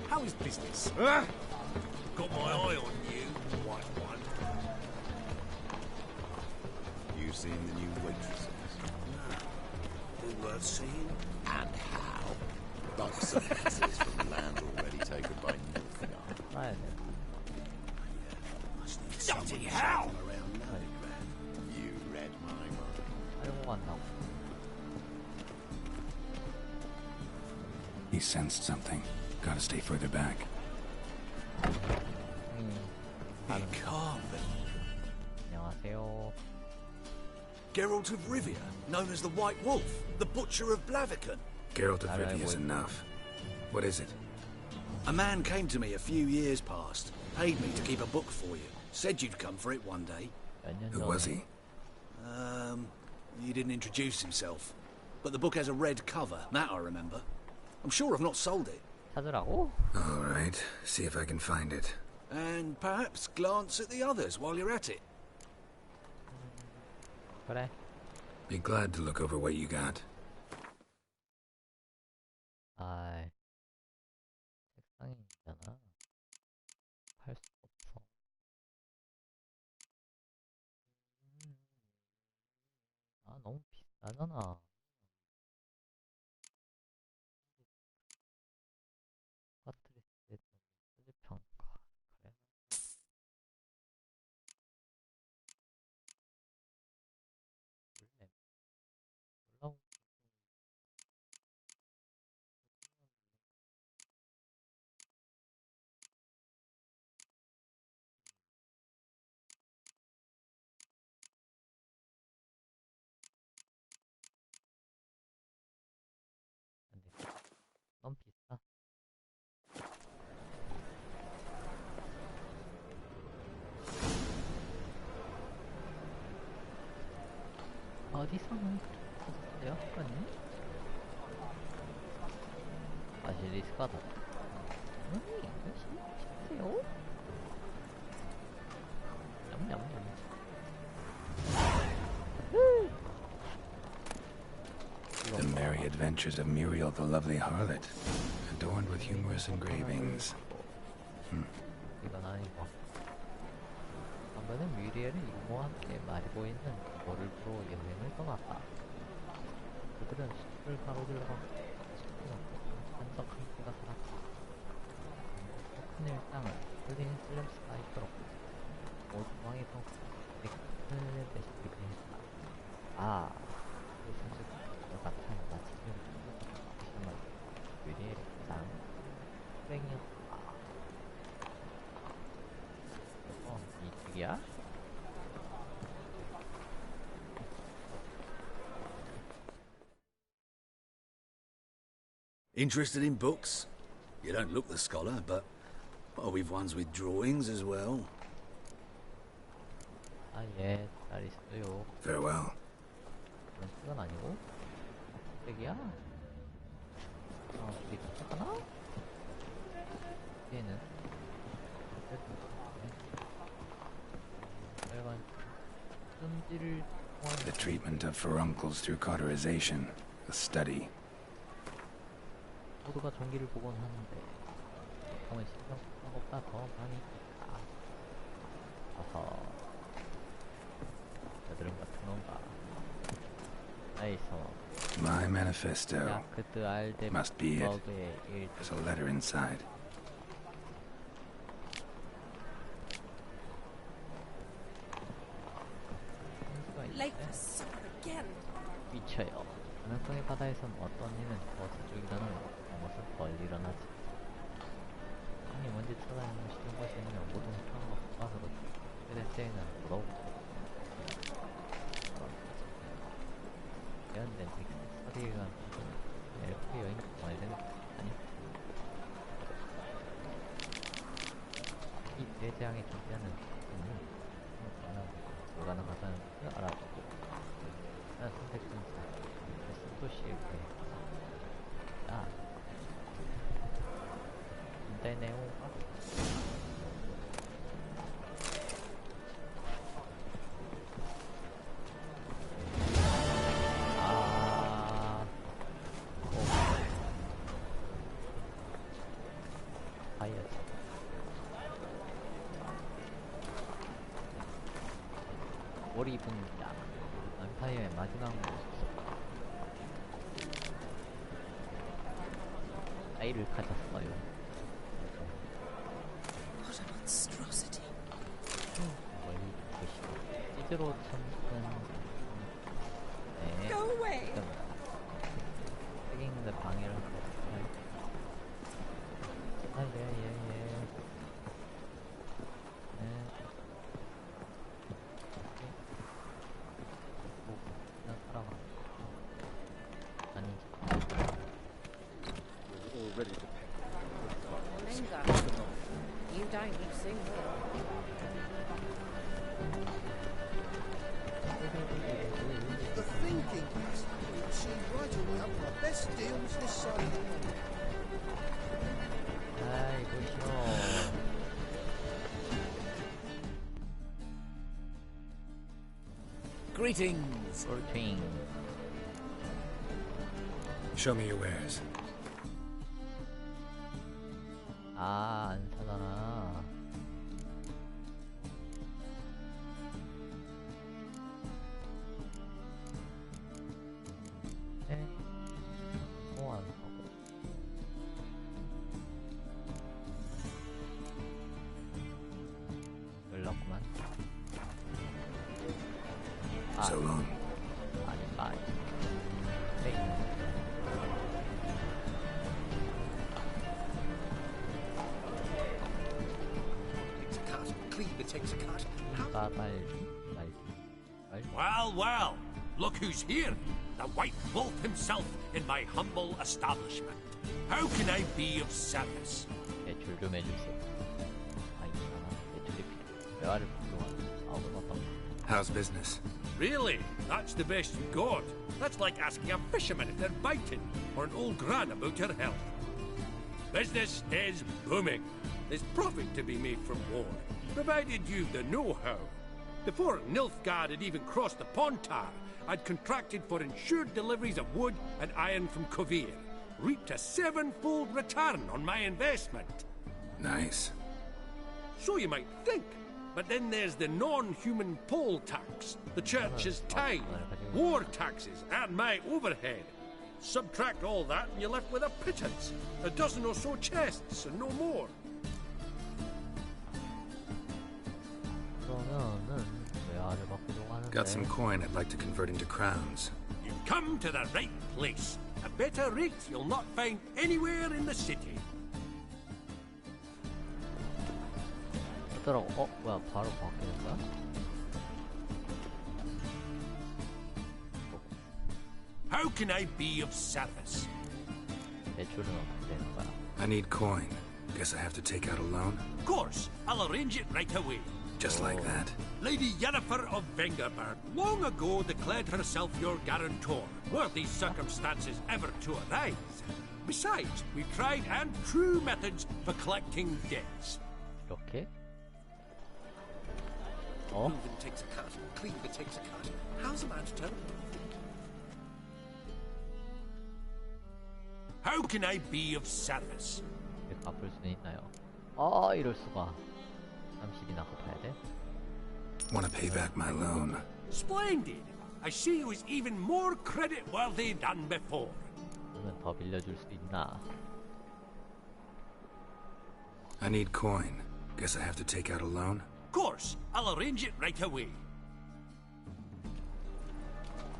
How is business? Got my eye on you, white one. You seen the new waitresses? All worth seeing. And how? Like some pieces from land already taken by Nilfgaard. 나야 돼. Bloody hell! Around Novigrad. You read my mind. 알고 간다고. He sensed something. Gotta stay further back. He can't be. 안녕하세요. Geralt of Rivia, known as the White Wolf, the Butcher of Blaviken. Geralt of Rivia is enough. What is it? A man came to me a few years past, paid me to keep a book for you, said you'd come for it one day. Who was he? He didn't introduce himself. But the book has a red cover, that I remember. I'm sure I've not sold it. 찾으라고? All right. See if I can find it. And perhaps glance at the others while you're at it. 그래. Be glad to look over what you got. 아이. 책상이 있잖아. 팔 수 없어. 아, 너무 비싸잖아. 파트리스의 수집평가. 그래. 몰래. 올라온 안 돼. 너무 비싸. 어디서는 찾았어요? 아니? 바실리스크가 더. 아니, 싫으세요? 냠냠냠. The merry adventures of Muriel the lovely harlot, adorned with humorous engravings. 이건 아니고. 한번은 뮤리엘은 이모와 함께 마리고 있는 모를 보러 여행을 떠났다. 그들은 숲을 가로질러 한석 함께가 살았다. 큰 일상을 흘리는 슬램스가 있도록 모두 망해서 넥슨의 대시를 그렸다. 아, 그 순수가 같은 마치는 정말 뮤리엘의 가장 땡이었다. 이쪽이야? Interested in books? You don't look the scholar, but we've ones with drawings as well. 아, 예, 잘 있어요. Farewell. 그런 시간 아니고? 여기야? 우리 도착하나? 얘는? The treatment of furuncles through cauterization, a study. 모두가 전기를 보곤 하는데 보통은 신경 쓰는 것보다 더 많이 있다. 어허. 저들은 같은 건가? 나이서. My manifesto 야크드 알데 must be it. 버그의 일. There's a letter inside. Late for supper again. 위쳐요. 가능성의 바다에선 어떤 일은 더 서쪽이라는 것은 덜 일어나지. 형이 먼지 쳐다니는 시던 것이 아니면 모든 평화가 복받으로 그대 때에는 돌아오고 예언된 텍스 서리가 엘프 여행 완료되는 아니 이 대재앙에 존재하는 불가능하다는 것을 알아두고 나는 선택된 도시의 배 야 근데 네오가 머리 분야 안파이어의 마지막 모습 아이를 가졌어요. What a monstrosity. 멀리 보시고 찌드로 참는 네 Go away. 책임있는 방해를 예예예 You don't look so well. The thinking is, we'll see right away up for the best deals this side. 아이고 싫어. Greetings. Greetings. Show me your wares. 아, 안 사잖아. 네? 뭐 안 사고. 연락구만. 아, So long. 아니, 빠이. 네. Takes a cut. Well, well, look who's here. The White Wolf himself in my humble establishment. How can I be of service? 대출 좀 해주세요. 아, 이상하나? 대출이 필요해. 대화를 필요한 사업은 어떤가? How's business? Really? That's the best you got? That's like asking a fisherman if they're biting, or an old gran about her health. Business is booming. There's profit to be made from war, provided you've the know-how. Before Nilfgaard had even crossed the Pontar, I'd contracted for insured deliveries of wood and iron from Kovir, reaped a 7-fold return on my investment. Nice. So you might think, but then there's the non-human poll tax, the church's tithe, war taxes, and my overhead. Subtract all that and you're left with a pittance, a dozen or so chests and no more. Got some coin I'd like to convert into crowns. You've come to the right place. A better rate you'll not find anywhere in the city. 그러더라고. 뭐야, 바로 바뀌는 거야? How can I be of service? 대출은 어떻게 되는 거야? I need coin. Guess I have to take out a loan? Of course, I'll arrange it right away. Just like that. Lady Yennefer of Vengerberg long ago declared herself your guarantor, were these circumstances ever to arise. Besides, we tried and true methods for collecting debts. 이렇게? 어? Cleaver takes a cut. Cleaver takes a cut. How's a man to tell? How can I be of service? 갚을 수는 있나요? 아, 이럴 수가. 30이나 갚아야 돼? Want to pay back my loan. Splendid! I see you is even more credit worthy than before. 그러면 더 빌려줄 수 있나? I need coin. Guess I have to take out a loan? Of course, I'll arrange it right away.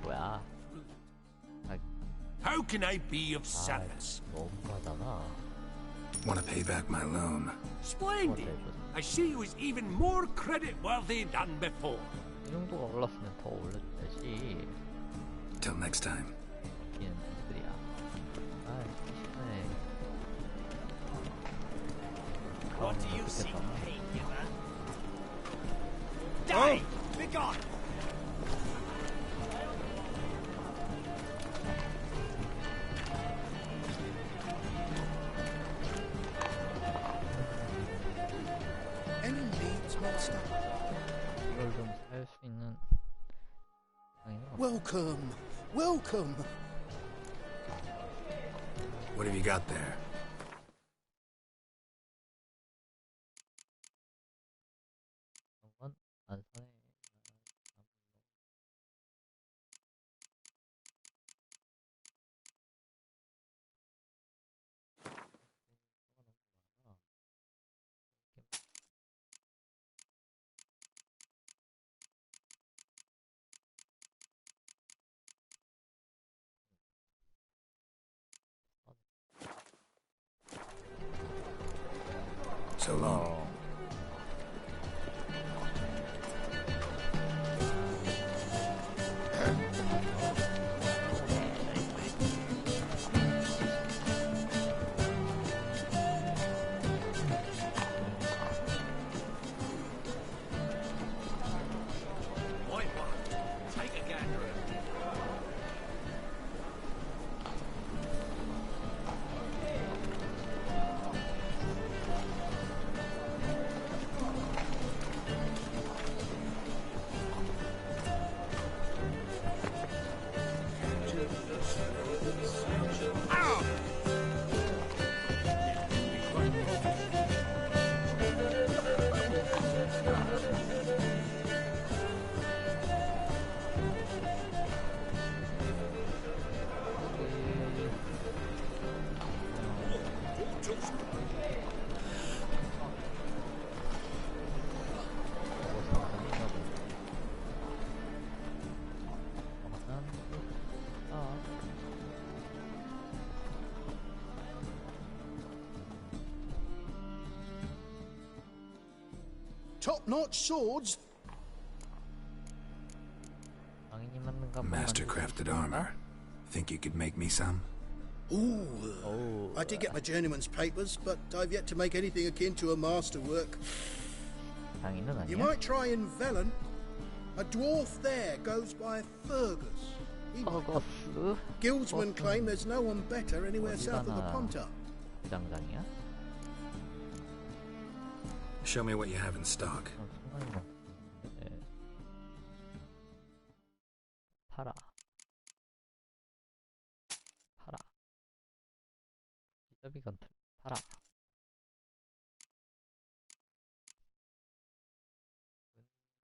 뭐야? How can I be of service? 너무하잖아. Want to pay back my loan. Splendid! I see you is even more credit worthy than before. 이 정도가 올랐으면 더 올려줘야지. Till next time. 이는 무슨 아, 시간에. What do you seek pain, you man? Die! Be gone! Any needs, master? 이걸 좀 살 수 있는 상황이 Welcome, welcome. What have you got there? 건 안 사네. So long. Right one. Take a gander at it. Top-notch swords. 당연히 맞는가? Master-crafted armor. Think you could make me some? Ooh. I did get my journeyman's papers, but I've yet to make anything akin to a masterwork. 당연은 아니야. You might try in Velen. A dwarf there goes by Fergus. He might. 버거스. Guildsmen claim there's no one better anywhere south of the Pontar. 장장이야? Show me what you have in stock. 네. 팔아. 팔아. 기저비 건틀. 팔아.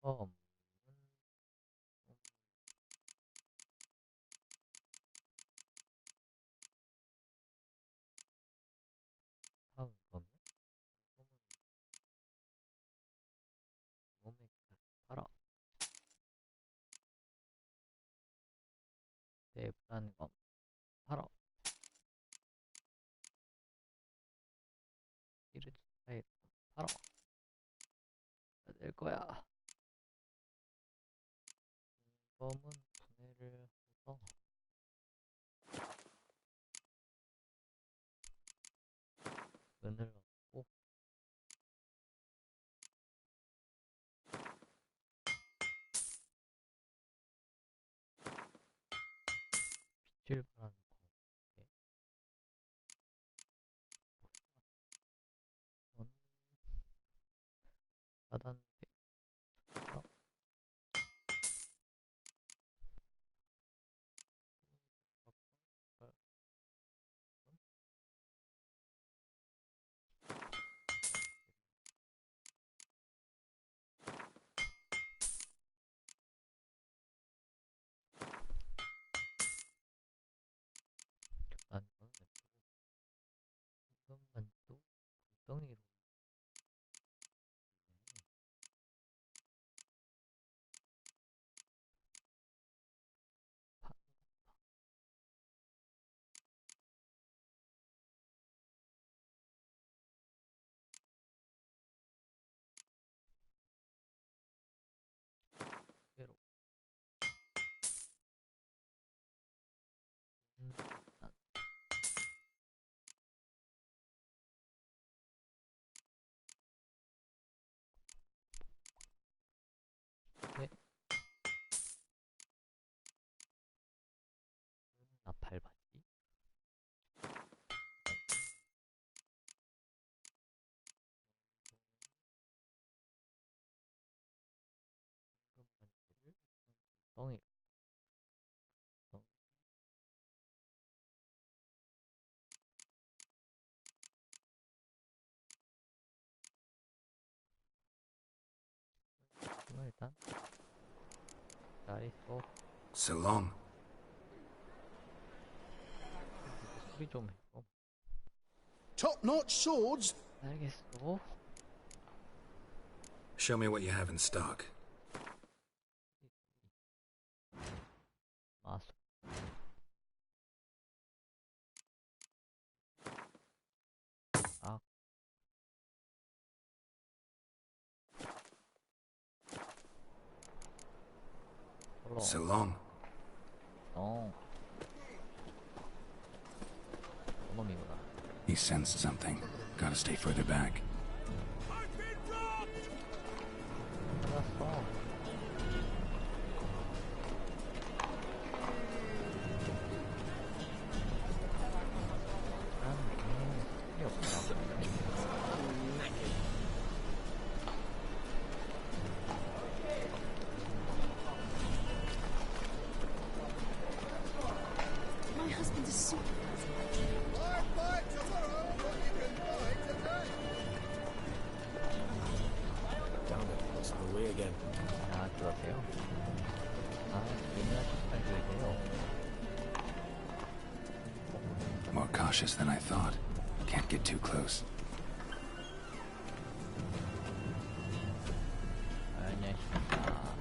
어. 다음 건 몸에 팔아. 내 불안검 팔아. 이를 주사에 팔아. 낼 거야. 검은 분해를 해서 은을 얻고 빛을 발하는 거. 차단 엉덩이로. 괴로. 아, 네. 나 밟았지? 엉덩이. 일단 잘 있어. So long. 소리 좀 해. Top-notch swords? 알겠어. Show me what you have in stock. 마수. 아. So long. 놈이구나. He sensed something. Gotta stay further back. I've been robbed! 알았어. 난 없다. My husband is supervising. I'll buy tomorrow what you can buy today. Down it, lost the way again. 아, 그러세요? 아, 예민한 식당이세요. More cautious than I thought. Can't get too close. 안녕하십니까.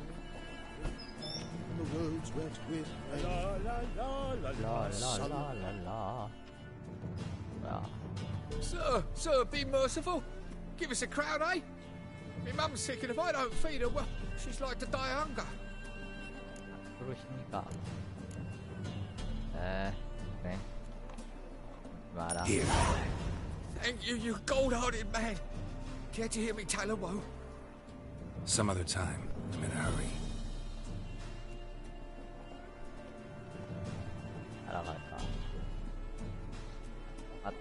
The roads wet with rain. 라라라라라. 뭐야? Sir, be merciful. Give us a crown, eh? My mum's sick, and if I don't feed her, well, she's like to die of hunger. 그러십니까? 그래. 말아. Here. Thank you, you gold-hearted man. Care to hear me tell a woe? Some other time. I'm in a hurry. 알아갈까? 아,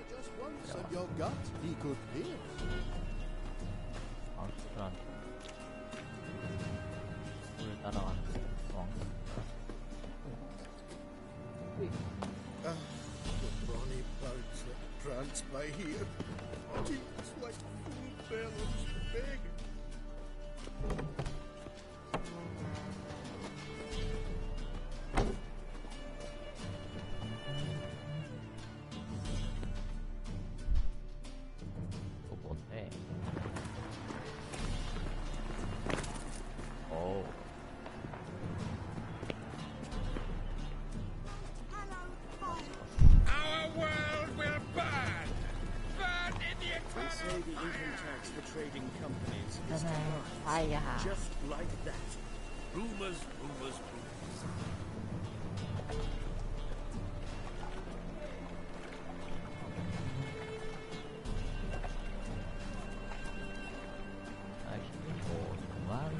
Just once of your gut, he could pierce. 왕수들한테 물 따라가는 왕. The bonny boats that prance by here. Tears like full bellows begging. 또 뭔데? 오. Our world will burn! Burn in the They say eternal the income tax for trading companies is 아야. just like that. Rumors, rumors, rumors. 아시고 그만.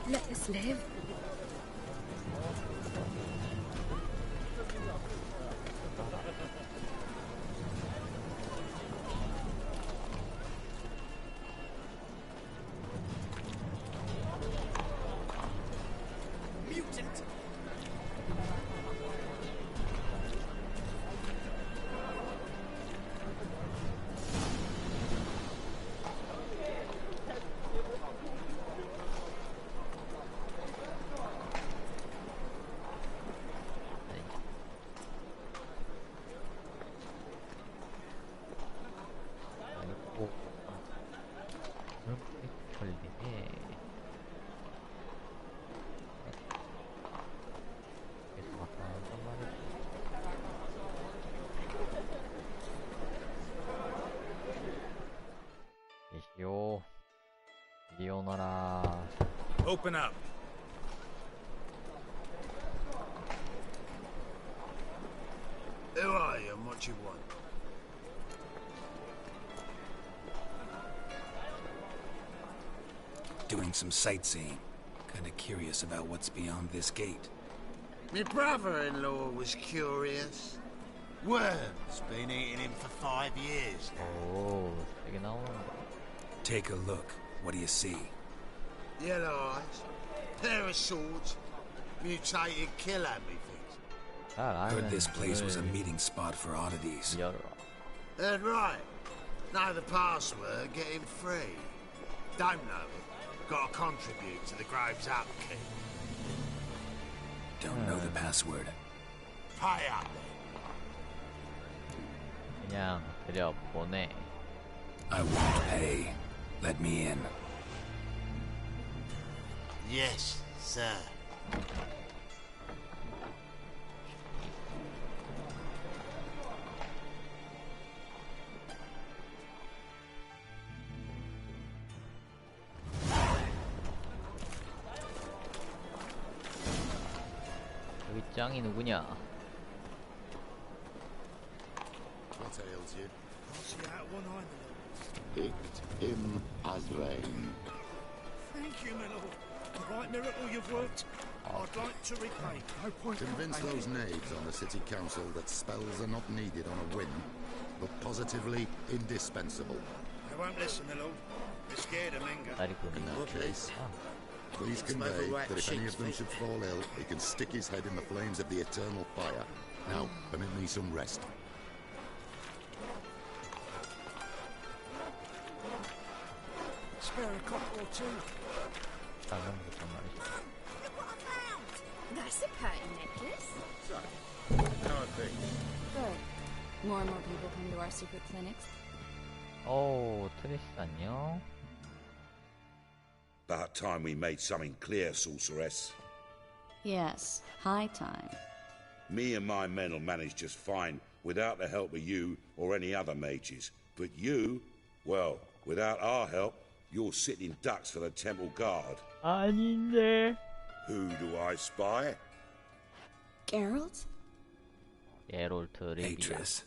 Let us live. Mutant! 아이고. 걸리네. 계속 왔다 갔단 말이지. 계시오. 이리 오너라. Open up. Who are you and what you want? Doing some sightseeing. Kinda curious about what's beyond this gate. My brother-in-law was curious. Worms been eating him for 5 years now. 오, 세게 나오는 거. Take a look. What do you see? Yellow eyes, pair of swords, mutated killer, methinks. 잘 알면 Heard this place was a 눈을 meeting spot for oddities. 열어. Heard right. Know the password, get him free. Don't know it. Got to contribute to the Grove's upkeep. Don't know the password. Pay up then. 그냥 들여 보내. I won't pay. Let me in. Yes, sir. 여기 짱이 누구냐? What ails you? I'll see out one eye, my lord. Picked him as rain. Thank you, my lord. The right miracle you've worked, I'd like to repay. No point in Convince paying. those knaves on the city council that spells are not needed on a whim, but positively indispensable. They won't listen, my lord. They're scared of Menga. 다리 In 굽나? that case, please convey that if any of them should fall ill, he can stick his head in the flames of the eternal fire. Now, permit me some rest. Spare a copper or two. 방금 그랬단 말이지. Look what I found! That's a pretty necklace. So, how are things? Good. More and more people come to our secret clinics. 오, 트리스 안녕. About time we made something clear, sorceress. Yes, high time. Me and my men will manage just fine without the help of you or any other mages. But you, well, without our help, you're sitting ducks for the temple guard. 아닌데. Who do I spy? Geralt? 게롤트 리비아. Atris.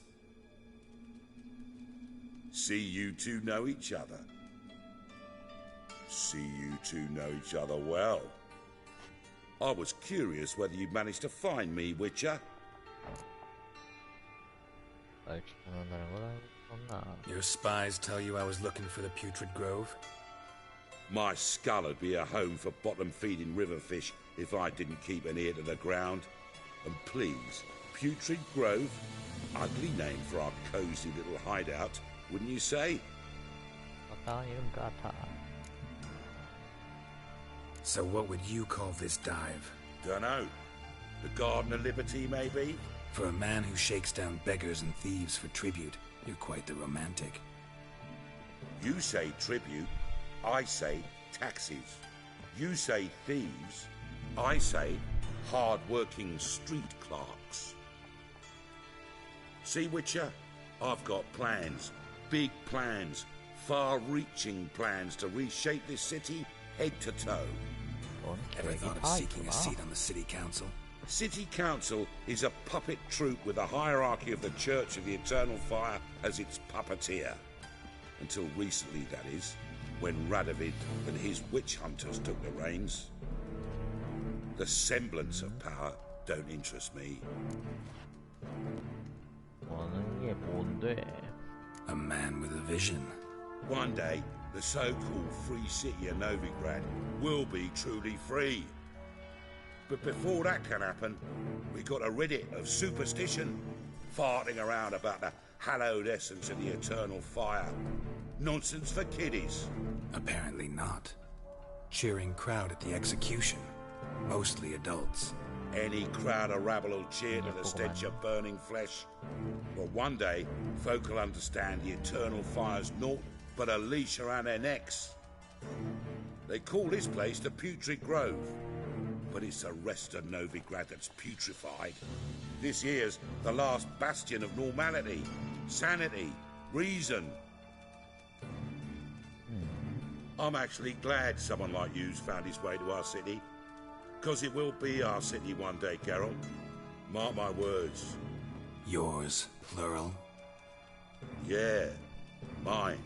See you two know each other. See you two know each other well. I was curious whether you'd managed to find me, Witcher. 날 추천한다는 걸 알고 있었나? Your spies tell you I was looking for the Putrid Grove? My skull'd be a home for bottom-feeding river fish if I didn't keep an ear to the ground. And please, Putrid Grove? Ugly name for our cosy little hideout, wouldn't you say? 아까운 이름 같아. So what would you call this dive? Dunno. The Garden of Liberty, maybe? For a man who shakes down beggars and thieves for tribute, you're quite the romantic. You say tribute, I say taxes. You say thieves, I say hard-working street clerks. See, Witcher? I've got plans. Big plans. Far-reaching plans to reshape this city head to toe. Ever thought of seeking a seat on the city council? City Council is a puppet troupe with a hierarchy of the Church of the Eternal Fire as its puppeteer. Until recently, that is, when Radovid and his witch hunters took the reins. The semblance of power don't interest me. A man with a vision. One day, the so-called free city of Novigrad will be truly free. But before that can happen, we got to rid it of superstition, farting around about the hallowed essence of the eternal fire. Nonsense for kiddies. Apparently not. Cheering crowd at the execution. Mostly adults. Any crowd of rabble will cheer to the stench of burning flesh. But one day, folk will understand the eternal fire's naught but a leash around their necks. They call this place the Putrid Grove, but it's the rest of Novigrad that's putrefied. This here's the last bastion of normality, sanity, reason. I'm actually glad someone like you's found his way to our city. Because it will be our city one day, Geralt. Mark my words. Yours, plural? Yeah, mine.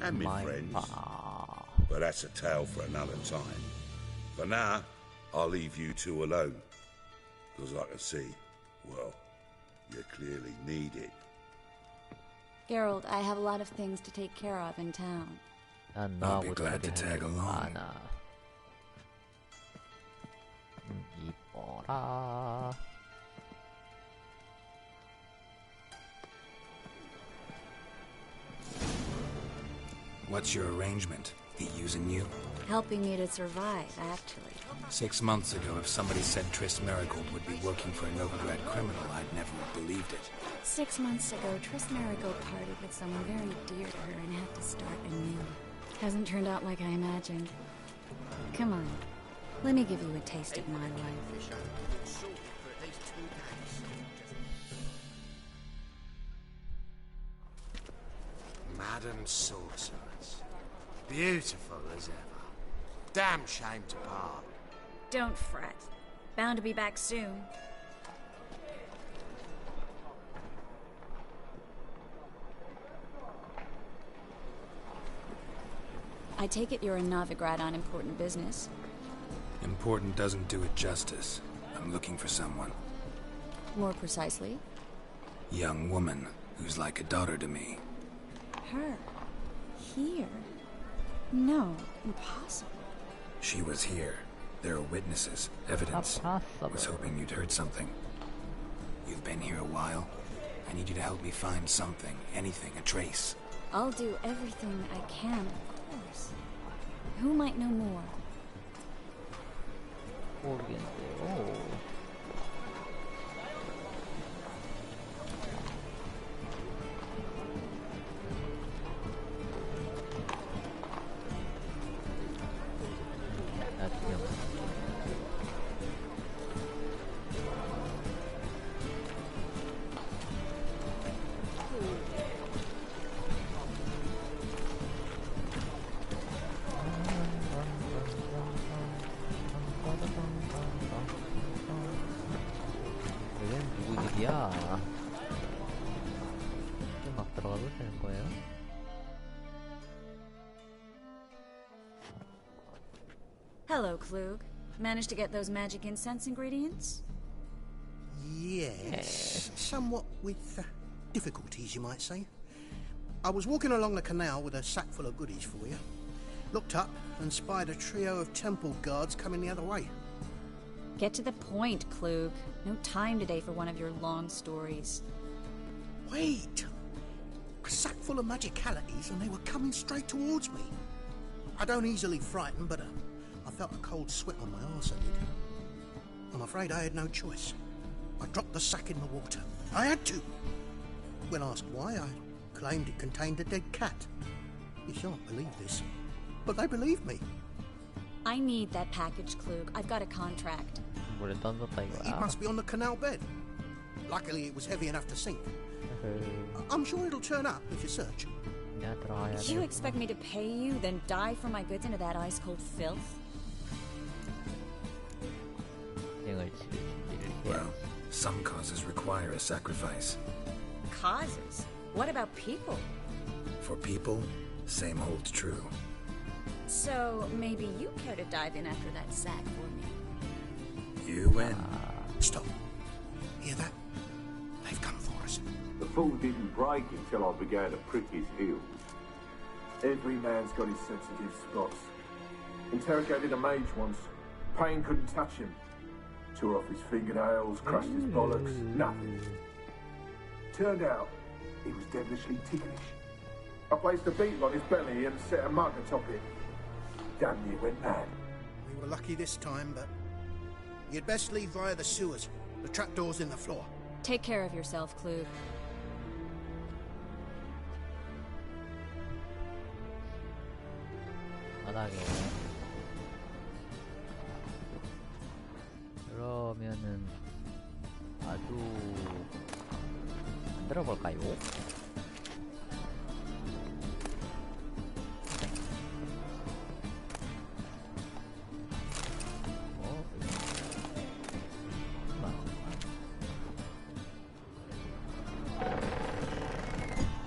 And my friends. But that's a tale for another time. For now, I'll leave you two alone. Because I can see, well, you clearly need it. Geralt, I have a lot of things to take care of in town. I'll be glad to tag along. 이뻐라. What's your arrangement? He using you? Helping me to survive, actually. 6 months ago, if somebody said Triss Merigold would be working for a Novigrad criminal, I'd never have believed it. 6 months ago, Triss Merigold partied with someone very dear to her and had to start anew. Hasn't turned out like I imagined. Come on, let me give you a taste of my life. Madam Sorceress. Beautiful as ever. Damn shame to part. Don't fret. Bound to be back soon. I take it you're in Novigrad on important business. Important doesn't do it justice. I'm looking for someone. More precisely? Young woman who's like a daughter to me. Her? Here? No, impossible. She was here. There are witnesses, evidence. Was hoping you'd heard something. You've been here a while. I need you to help me find something, anything, a trace. I'll do everything I can, of course. Who might know more? 막 들어가도 되는 거예요? Hello, Klug. Managed to get those magic incense ingredients? Yes, somewhat with difficulties, you might say. I was walking along the canal with a sack full of goodies for you. Looked up and spied a trio of temple guards coming the other way. Get to the point, Klug. No time today for one of your long stories. Wait! A sack full of magicalities and they were coming straight towards me. I don't easily frighten, but I felt a cold sweat on my arse, I did. I'm afraid I had no choice. I dropped the sack in the water. I had to. When asked why, I claimed it contained a dead cat. You shan't believe this, but they believed me. I need that package, Klug. I've got a contract. It must be on the canal bed. Luckily, it was heavy enough to sink. I'm sure it'll turn up if you search. You expect me to pay you, then dive for my goods into that ice-cold filth? 여행을 치르죠. Well, some causes require a sacrifice. Causes? What about people? For people, same holds true. So, maybe you care to dive in after that sack for me? You win. Stop. Hear that? They've come for us. The fool didn't break until I began to prick his heels. Every man's got his sensitive spots. Interrogated a mage once. Pain couldn't touch him. Tore off his fingernails, crushed his bollocks, nothing. Turned out, he was devilishly ticklish. I placed a beetle on his belly and set a mug atop it. Damn near went mad. We were lucky this time, but you'd best leave via the sewers. The trapdoor's in the floor. Take care of yourself, Klug. 바닥에. 그러면은 아주 만들어 볼까요?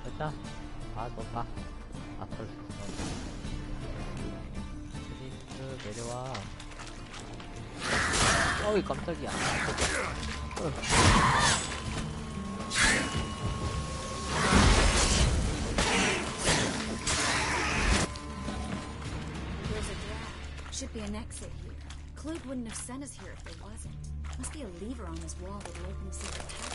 됐다. 아, 높아. 앞을 스리스 내려와. 어이, 깜짝이야. There's a draft. Should be an exit here. Klug wouldn't have sent us here if there wasn't. Must be a lever on this wall that'll open the secret passage.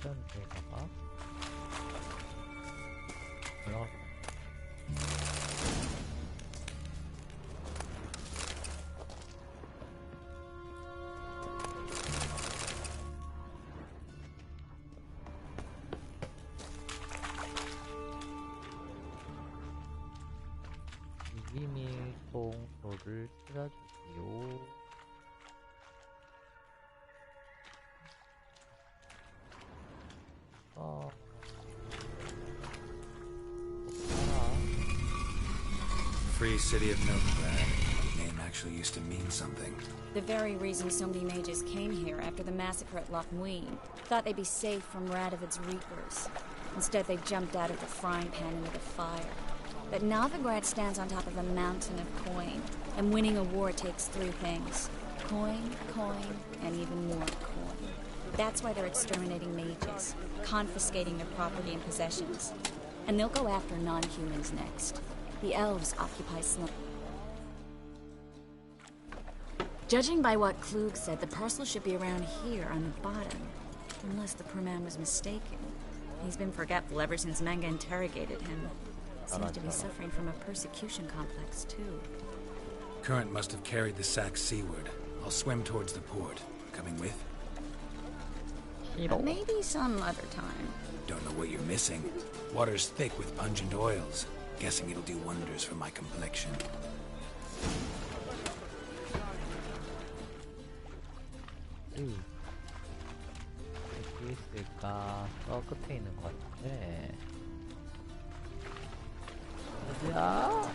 여기다가 올라가. 비밀통로를 찾아주세요. Free city of Novigrad. The name actually used to mean something. The very reason so many mages came here after the massacre at Loch Muin. Thought they'd be safe from Radovid's reapers. Instead, they jumped out of the frying pan into the fire. But Novigrad stands on top of a mountain of coin, and winning a war takes three things. Coin, coin, and even more coin. That's why they're exterminating mages, confiscating their property and possessions. And they'll go after non-humans next. The elves occupy Judging by what Klug said, the parcel should be around here on the bottom. Unless the poor man was mistaken. He's been forgetful ever since Manga interrogated him. Seems to be suffering from a persecution complex, too. Current must have carried the sack seaward. I'll swim towards the port. Coming with? Maybe some other time. Don't know what you're missing. Water's thick with pungent oils. Guessing it'll do wonders for my complexion. 어디 있을까? 저 끝에 있는 것 같은데. 어디야?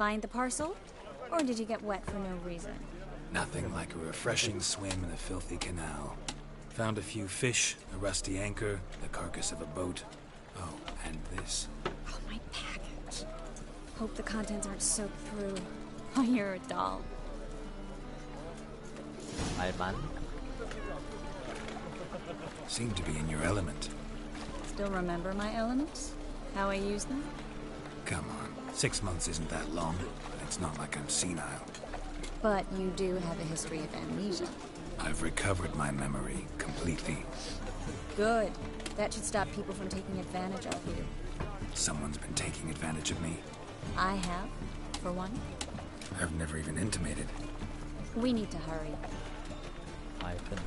Find the parcel? Or did you get wet for no reason? Nothing like a refreshing swim in a filthy canal. Found a few fish, a rusty anchor, the carcass of a boat. Oh, and this. Oh, my package. Hope the contents aren't soaked through. Oh, you're a doll. 말만. Seem to be in your element. Still remember my elements? How I use them? Come on, 6 months isn't that long. It's not like I'm senile. But you do have a history of amnesia. I've recovered my memory completely. Good. That should stop people from taking advantage of you. Someone's been taking advantage of me. I have, for one. I've never even intimated. We need to hurry. I can.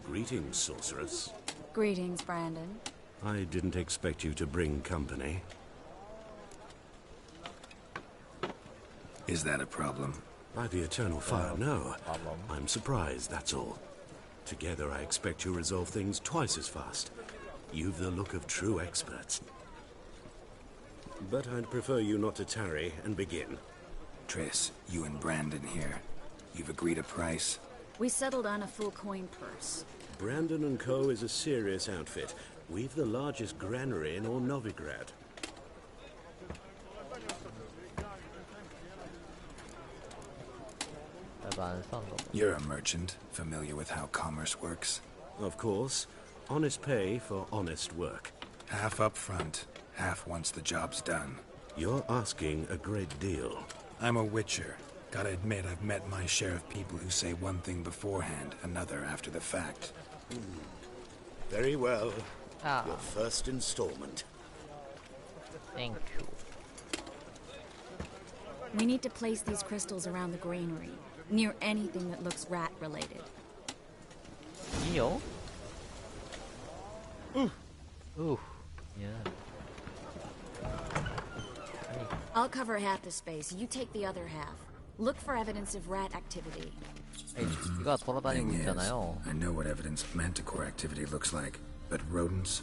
Greetings, sorceress. Greetings, Brandon. I didn't expect you to bring company. Is that a problem? By the eternal fire, no. I'm surprised, that's all. Together, I expect you resolve things twice as fast. You've the look of true experts. But I'd prefer you not to tarry and begin. Triss, you and Brandon here. You've agreed a price? We settled on a full coin purse. Brandon and Co. is a serious outfit. We've the largest granary in all Novigrad. You're a merchant, familiar with how commerce works? Of course. Honest pay for honest work. Half up front, half once the job's done. You're asking a great deal. I'm a witcher. Gotta admit, I've met my share of people who say one thing beforehand, another after the fact. Very well. Your first installment. Thank you. We need to place these crystals around the granary, near anything that looks rat-related. Yo. Ooh. Yeah. I'll cover half the space. You take the other half. Look for evidence of rat activity. 쥐가 돌아다니고 있잖아요. I know what evidence manticore activity looks like, but rodents?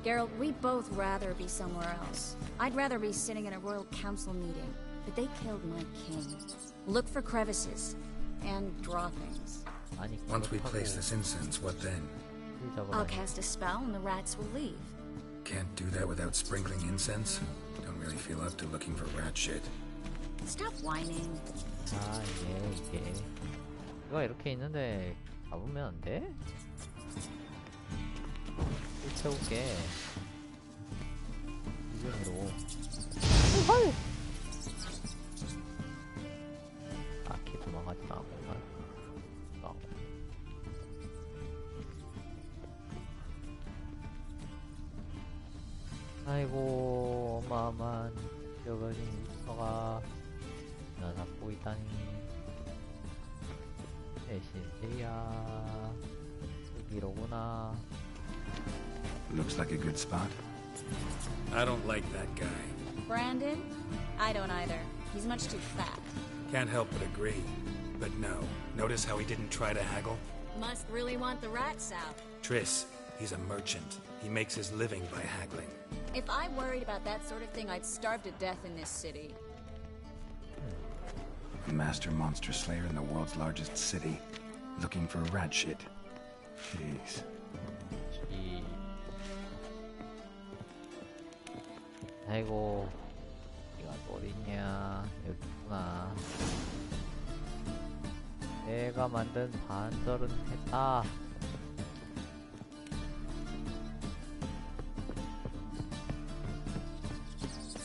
Geralt, we'd both rather be somewhere else. I'd rather be sitting in a royal council meeting, but they killed my king. Look for crevices and draw things. Once we place this incense, what then? I'll cast a spell and the rats will leave. Can't do that without sprinkling incense? Don't really feel up to looking for rat shit. Stop whining. 아, 이게. 이거 이렇게 있는데 잡으면 안 돼? 채울게. 이름으로. 아키 도망가지 마고. 아이고, 어마어마한 지어버린 위쳐가 나 잡고 있다니. 에시세야 여기로구나. Looks like a good spot. I don't like that guy. Brandon? I don't either. He's much too fat. Can't help but agree. But no, notice how he didn't try to haggle? Must really want the rats out. Triss, he's a merchant. He makes his living by haggling. If I worried about that sort of thing, I'd starve to death in this city. A master monster slayer in the world's largest city. Looking for rat shit. Jeez. 아이고, 이가 어딨냐. 여기 있구나. 내가 만든 반절은 했다.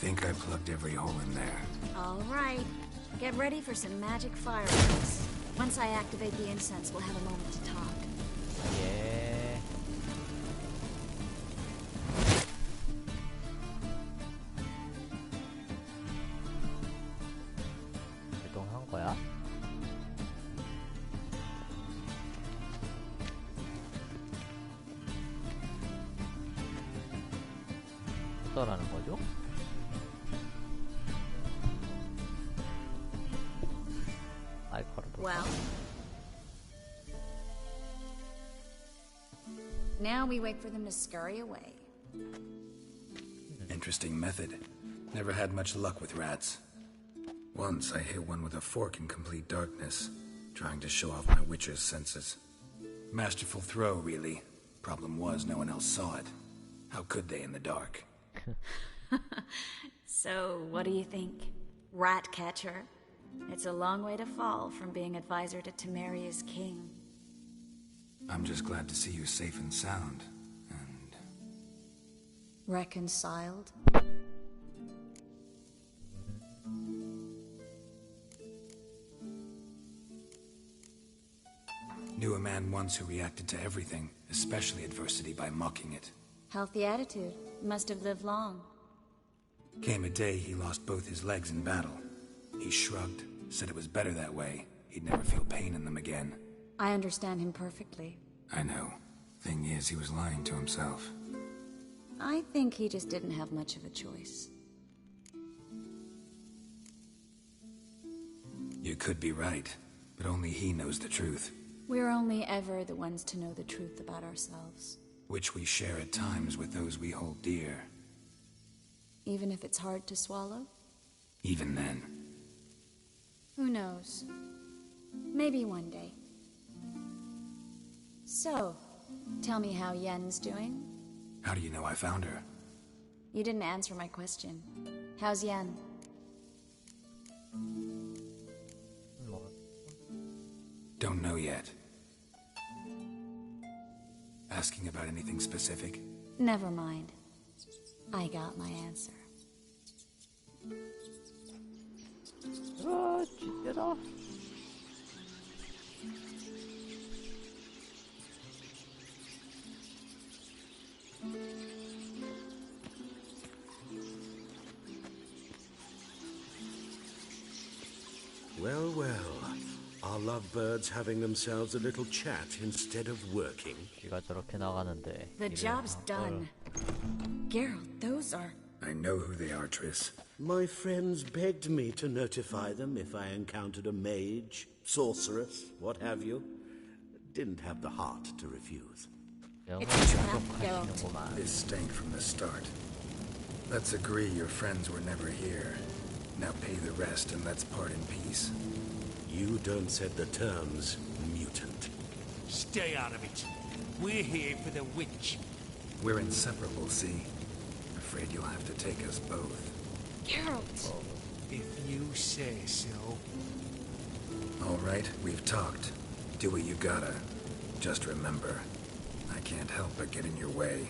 Think I plugged every hole in there. All right. Get ready for some magic fireworks. Once I activate the incense, we'll have a moment to talk. 예. 이동한 거야? 없어라는 거죠? Well, now we wait for them to scurry away. Interesting method. Never had much luck with rats. Once I hit one with a fork in complete darkness, trying to show off my witcher's senses. Masterful throw, really. Problem was, no one else saw it. How could they in the dark? So, what do you think? Rat catcher? It's a long way to fall from being advisor to Temeria's king. I'm just glad to see you safe and sound. And... reconciled? Knew a man once who reacted to everything, especially adversity, by mocking it. Healthy attitude. Must have lived long. Came a day he lost both his legs in battle. He shrugged, said it was better that way. He'd never feel pain in them again. I understand him perfectly. I know. Thing is, he was lying to himself. I think he just didn't have much of a choice. You could be right, but only he knows the truth. We're only ever the ones to know the truth about ourselves. Which we share at times with those we hold dear. Even if it's hard to swallow? Even then. Who knows? Maybe one day. So, tell me how Yen's doing? How do you know I found her? You didn't answer my question. How's Yen? Don't know yet. Asking about anything specific? Never mind. I got my answer. 아, 진짜다. Well, well. Are lovebirds having themselves a little chat instead of working? 귀가 저렇게 나가는데. The job's done. Geralt, those are... I know who they are, Triss. My friends begged me to notify them if I encountered a mage, sorceress, what have you. Didn't have the heart to refuse. It's a trap, Geralt. This stank from the start. Let's agree your friends were never here. Now pay the rest and let's part in peace. You don't set the terms, mutant. Stay out of it. We're here for the witch. We're inseparable, see? Afraid you'll have to take us both. Geralt! If you say so. All right, we've talked. Do what you gotta. Just remember, I can't help but get in your way.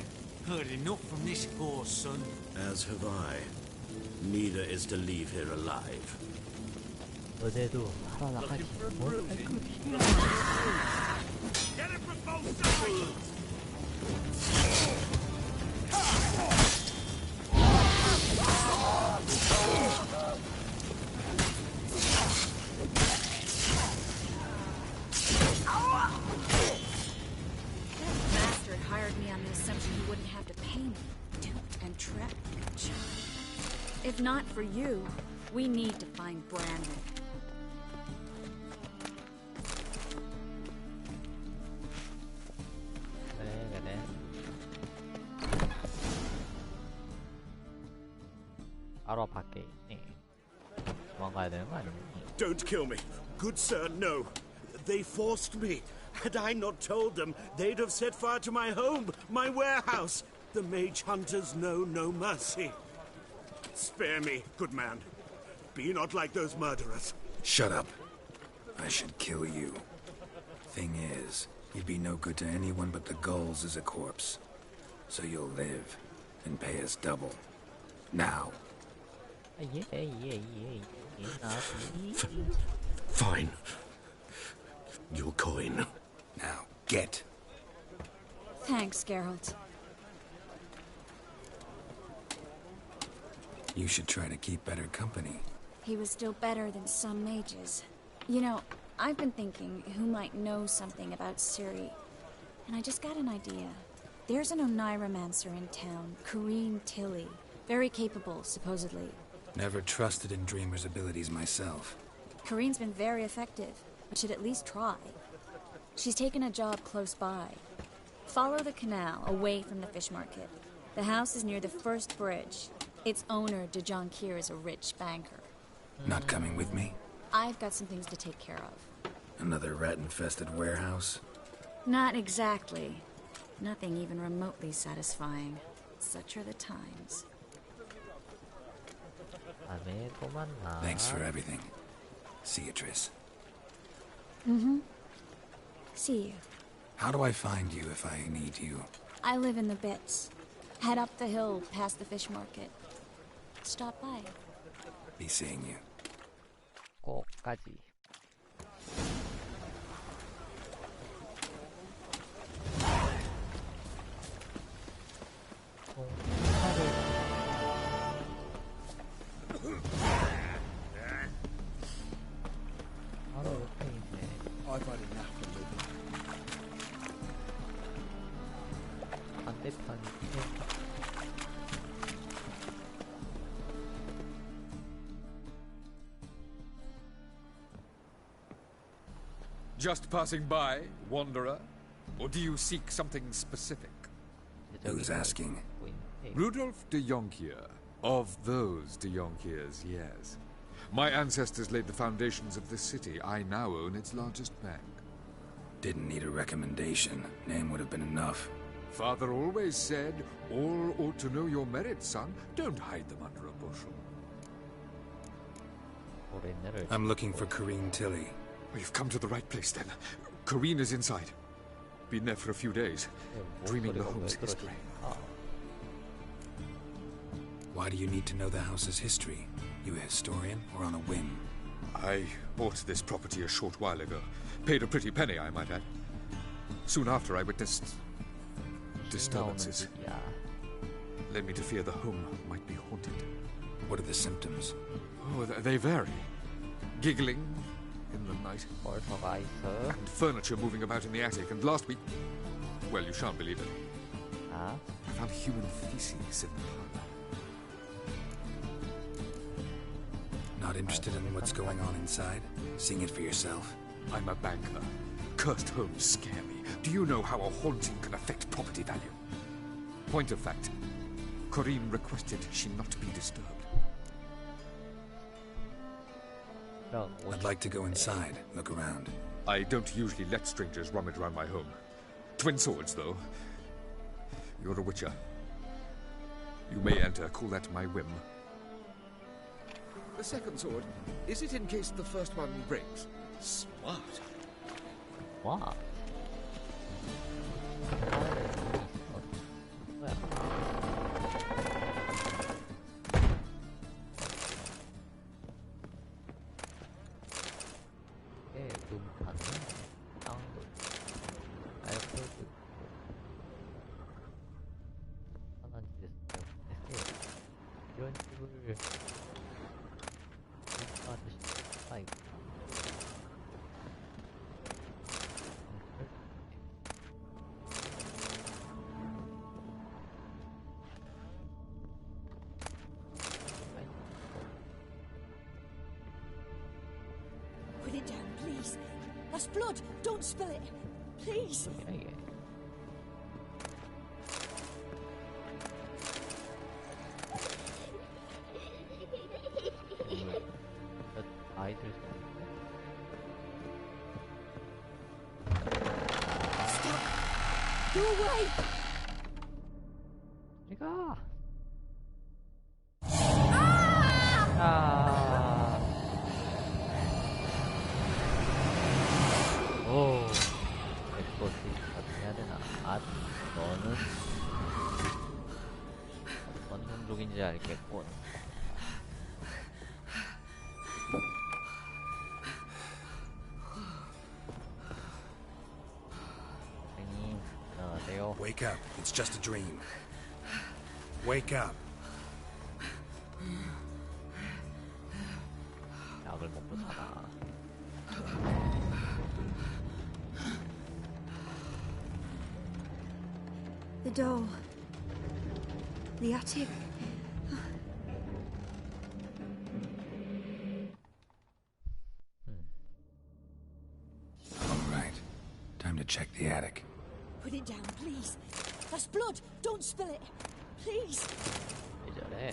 Heard enough from this horse, son. As have I. Neither is to leave here alive. 어제도 살아나가지 못할 것이야. Get it from both sides! That bastard hired me on the assumption he wouldn't have to pay me. Duped and trapped. If not for you, we need to find Brandon. 그래. 바로 밖에 있네. 도망가야 되는 거 아니니? Don't kill me. Good sir, no. They forced me. Had I not told them, they'd have set fire to my home, my warehouse. The mage hunters know no mercy. Spare me, good man. Be not like those murderers. Shut up. I should kill you. Thing is, you'd be no good to anyone but the gulls as a corpse. So you'll live and pay us double. Now. Fine. Your coin. Now, get. Thanks, Geralt. You should try to keep better company. He was still better than some mages. You know, I've been thinking who might know something about Ciri. And I just got an idea. There's an Oneiromancer in town, Corrine Tilly. Very capable, supposedly. Never trusted in Dreamer's abilities myself. Corinne's been very effective, but should at least try. She's taken a job close by. Follow the canal, away from the fish market. The house is near the first bridge. Its owner, DeJohn Kier, is a rich banker. Not coming with me? I've got some things to take care of. Another rat-infested warehouse? Not exactly. Nothing even remotely satisfying. Such are the times. Thanks for everything. See you, Triss. Mm-hmm. See you. How do I find you if I need you? I live in the Bits. Head up the hill past the fish market. Stop by. Be seeing you. 꼭까지. 바로 옆에 있네. I've had enough of living. 반대편이 Just passing by, wanderer? Or do you seek something specific? Who's asking? Rudolf de Jonkier. Of those de Jonkiers, yes. My ancestors laid the foundations of this city. I now own its largest bank. Didn't need a recommendation. Name would have been enough. Father always said, all ought to know your merits, son. Don't hide them under a bushel. I'm looking for Corinne Tilly. You've come to the right place, then. Corinne is inside. Been there for a few days, dreaming the home's history. Why do you need to know the house's history? You a historian or on a whim? I bought this property a short while ago. Paid a pretty penny, I might add. Soon after, I witnessed disturbances. Led me to fear the home might be haunted. What are the symptoms? Oh, they vary. Giggling in the night. And furniture moving about in the attic. And last week, well, you shan't believe it. I found human feces in the parlor. Not interested in what's going on inside? Seeing it for yourself? I'm a banker. Cursed homes scare me. Do you know how a haunting can affect property value? Point of fact, Corinne requested she not be disturbed. I'd like to go inside, look around. I don't usually let strangers rummage around my home. Twin swords, though. You're a witcher. You may enter, call that my whim. The second sword, is it in case the first one breaks? Smart. What? 이런 식을 Put it down, please. That's blood. Don't spill it. Please. 아이들 Go away. 내가 오 엑스포트 해야 되나? 너는 어떤 종족인지 알겠군. Wake up. It's just a dream. Wake up. 약을 먹고 살아. The door. The attic. to check the attic. Put it down, please. That's blood. Don't spill it. Please. 왜 저래?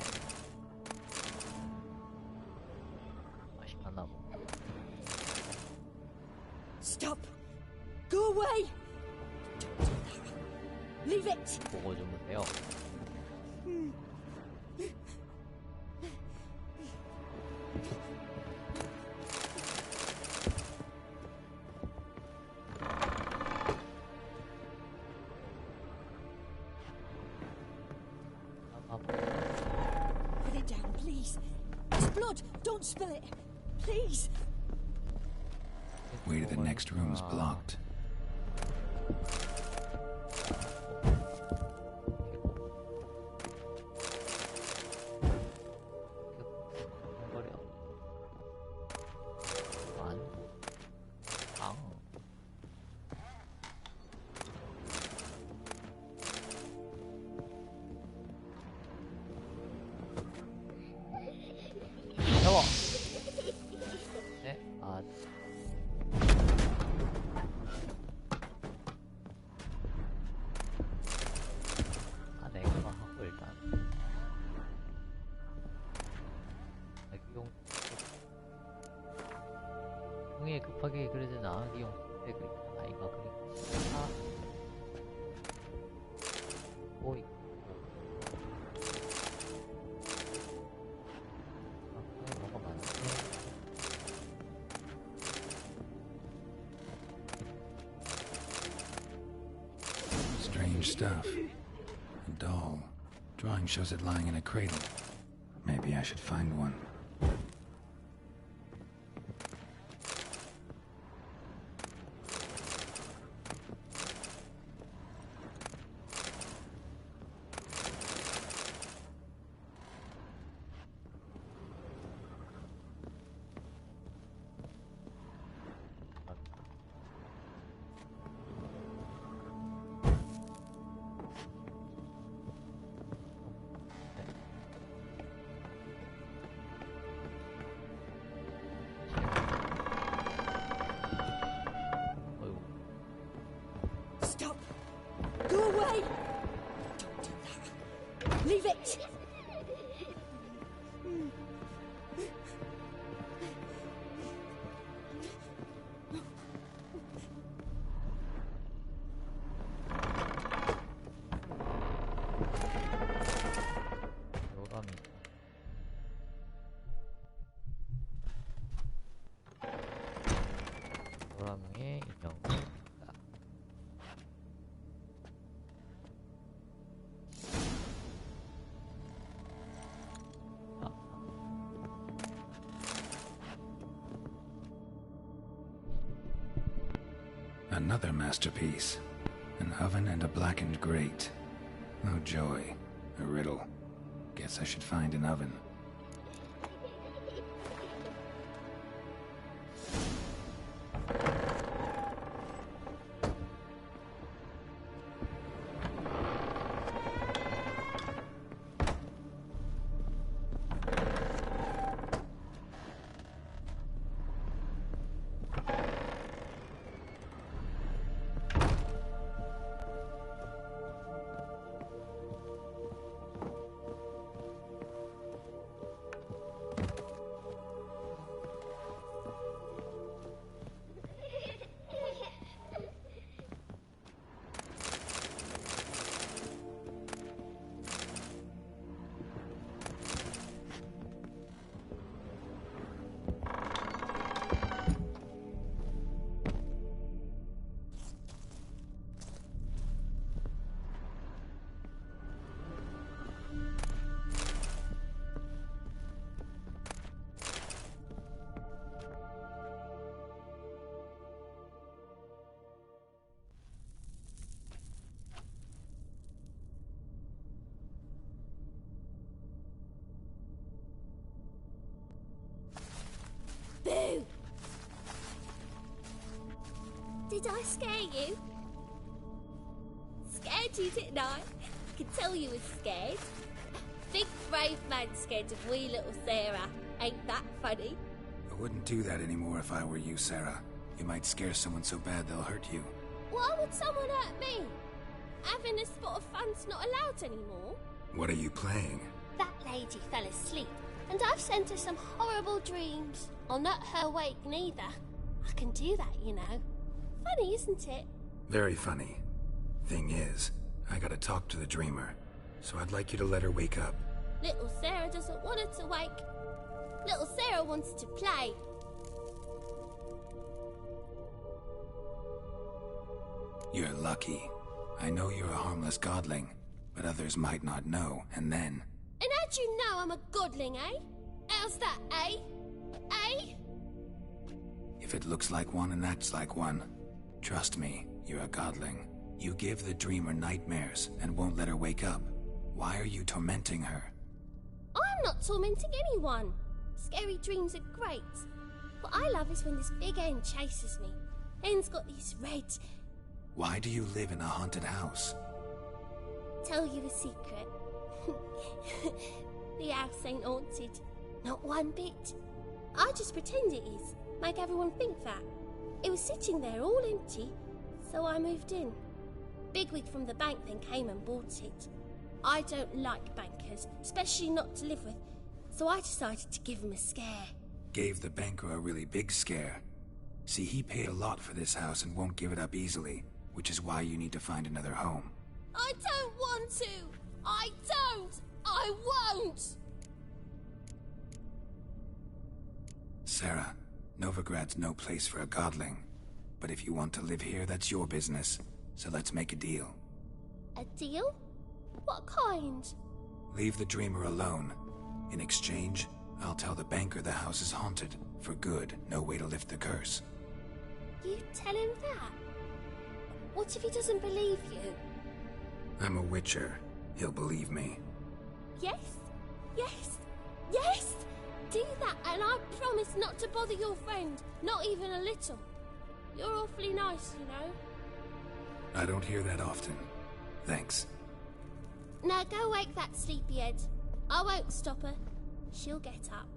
맛있나 보. Stop. Go away. Leave it. 보고 주무세요. Put it down, please. It's blood. Don't spill it. Please. Way to the next room's blocked. 용에 급하게 그려진 아기용 아이가 그리고 오이 뭐가 많네. Strange stuff. A doll. Drawing shows it lying in a cradle. Maybe I should find one. Stop. Go away. Don't do that. Leave it. 요람의 인형. Another masterpiece. An oven and a blackened grate. Oh joy. A riddle. Guess I should find an oven. Boo! Did I scare you? Scared you, didn't I? I could tell you was scared. Big brave man scared of wee little Sarah. Ain't that funny? I wouldn't do that anymore if I were you, Sarah. You might scare someone so bad they'll hurt you. Why would someone hurt me? Having a spot of fun's not allowed anymore. What are you playing? That lady fell asleep, and I've sent her some horrible dreams. I'll not her awake neither. I can do that, you know. Funny, isn't it? Very funny. Thing is, I gotta talk to the dreamer, so I'd like you to let her wake up. Little Sarah doesn't want her to wake. Little Sarah wants to play. You're lucky. I know you're a harmless godling, but others might not know, and then... And how'd you know I'm a godling, eh? How's that, eh? Eh? If it looks like one and acts like one, trust me, you're a godling. You give the dreamer nightmares and won't let her wake up. Why are you tormenting her? I'm not tormenting anyone. Scary dreams are great. What I love is when this big hen chases me. Hen's got these red... Why do you live in a haunted house? Tell you a secret. The house ain't haunted. Not one bit. I just pretend it is. Make everyone think that. It was sitting there all empty, so I moved in. Bigwig from the bank then came and bought it. I don't like bankers, especially not to live with, so I decided to give him a scare. Gave the banker a really big scare. See, he paid a lot for this house and won't give it up easily, which is why you need to find another home. I don't want to! I don't! I won't! Sarah, Novigrad's no place for a godling. But if you want to live here, that's your business. So let's make a deal. A deal? What kind? Leave the dreamer alone. In exchange, I'll tell the banker the house is haunted. For good, no way to lift the curse. You tell him that? What if he doesn't believe you? I'm a witcher. He'll believe me. Yes? Yes? Yes! Do that, and I promise not to bother your friend. Not even a little. You're awfully nice, you know. I don't hear that often. Thanks. Now go wake that sleepyhead. I won't stop her. She'll get up.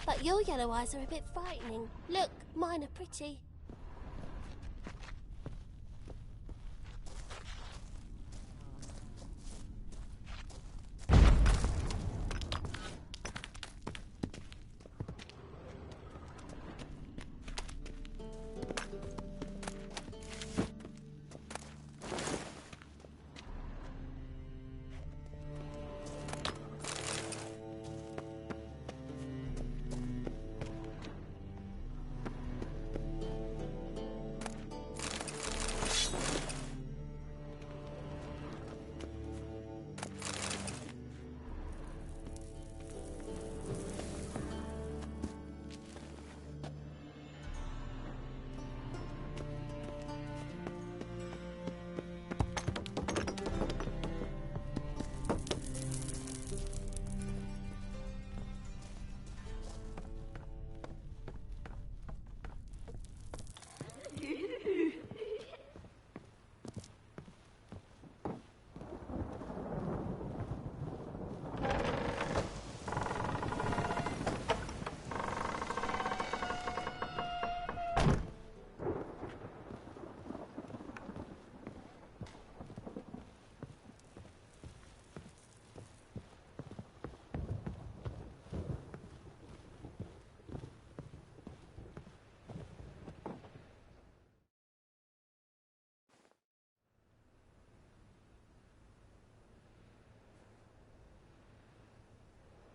But your yellow eyes are a bit frightening. Look, mine are pretty.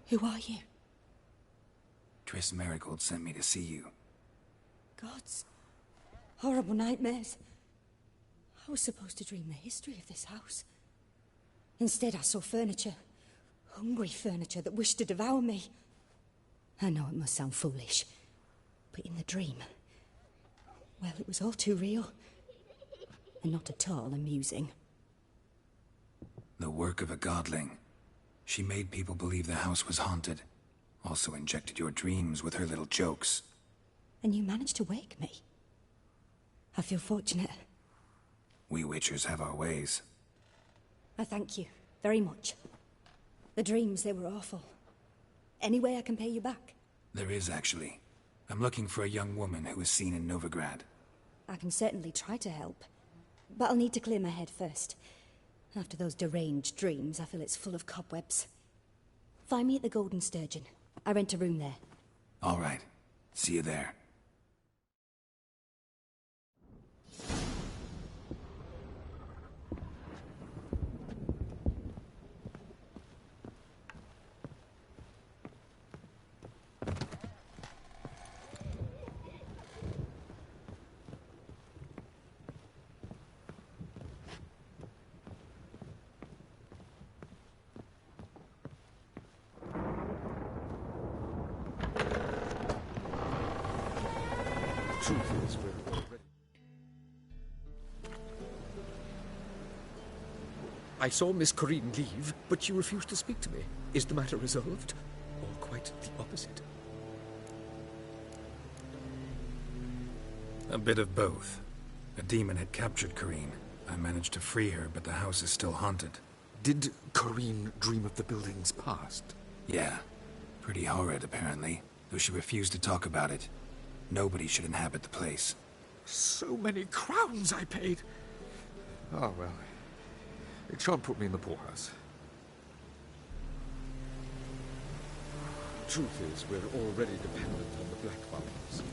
Who are you? Triss Marigold sent me to see you. Gods. Horrible nightmares. I was supposed to dream the history of this house. Instead, I saw furniture. Hungry furniture that wished to devour me. I know it must sound foolish, but in the dream, well, it was all too real. And not at all amusing. The work of a godling. She made people believe the house was haunted. Also injected your dreams with her little jokes. And you managed to wake me. I feel fortunate. We witchers have our ways. I thank you very much. The dreams, they were awful. Any way I can pay you back? There is, actually. I'm looking for a young woman who was seen in Novigrad. I can certainly try to help. But I'll need to clear my head first. After those deranged dreams, I feel it's full of cobwebs. Find me at the Golden Sturgeon. I rent a room there. All right. See you there. Truth is, we're already... I saw Miss Corinne leave, but she refused to speak to me. Is the matter resolved? Or quite the opposite? A bit of both. A demon had captured Corinne. I managed to free her, but the house is still haunted. Did Corinne dream of the building's past? Yeah. Pretty horrid, apparently, though she refused to talk about it. Nobody should inhabit the place. So many crowns I paid! Oh, well. It shan't put me in the poorhouse. Truth is, we're already dependent on the Black Farmers.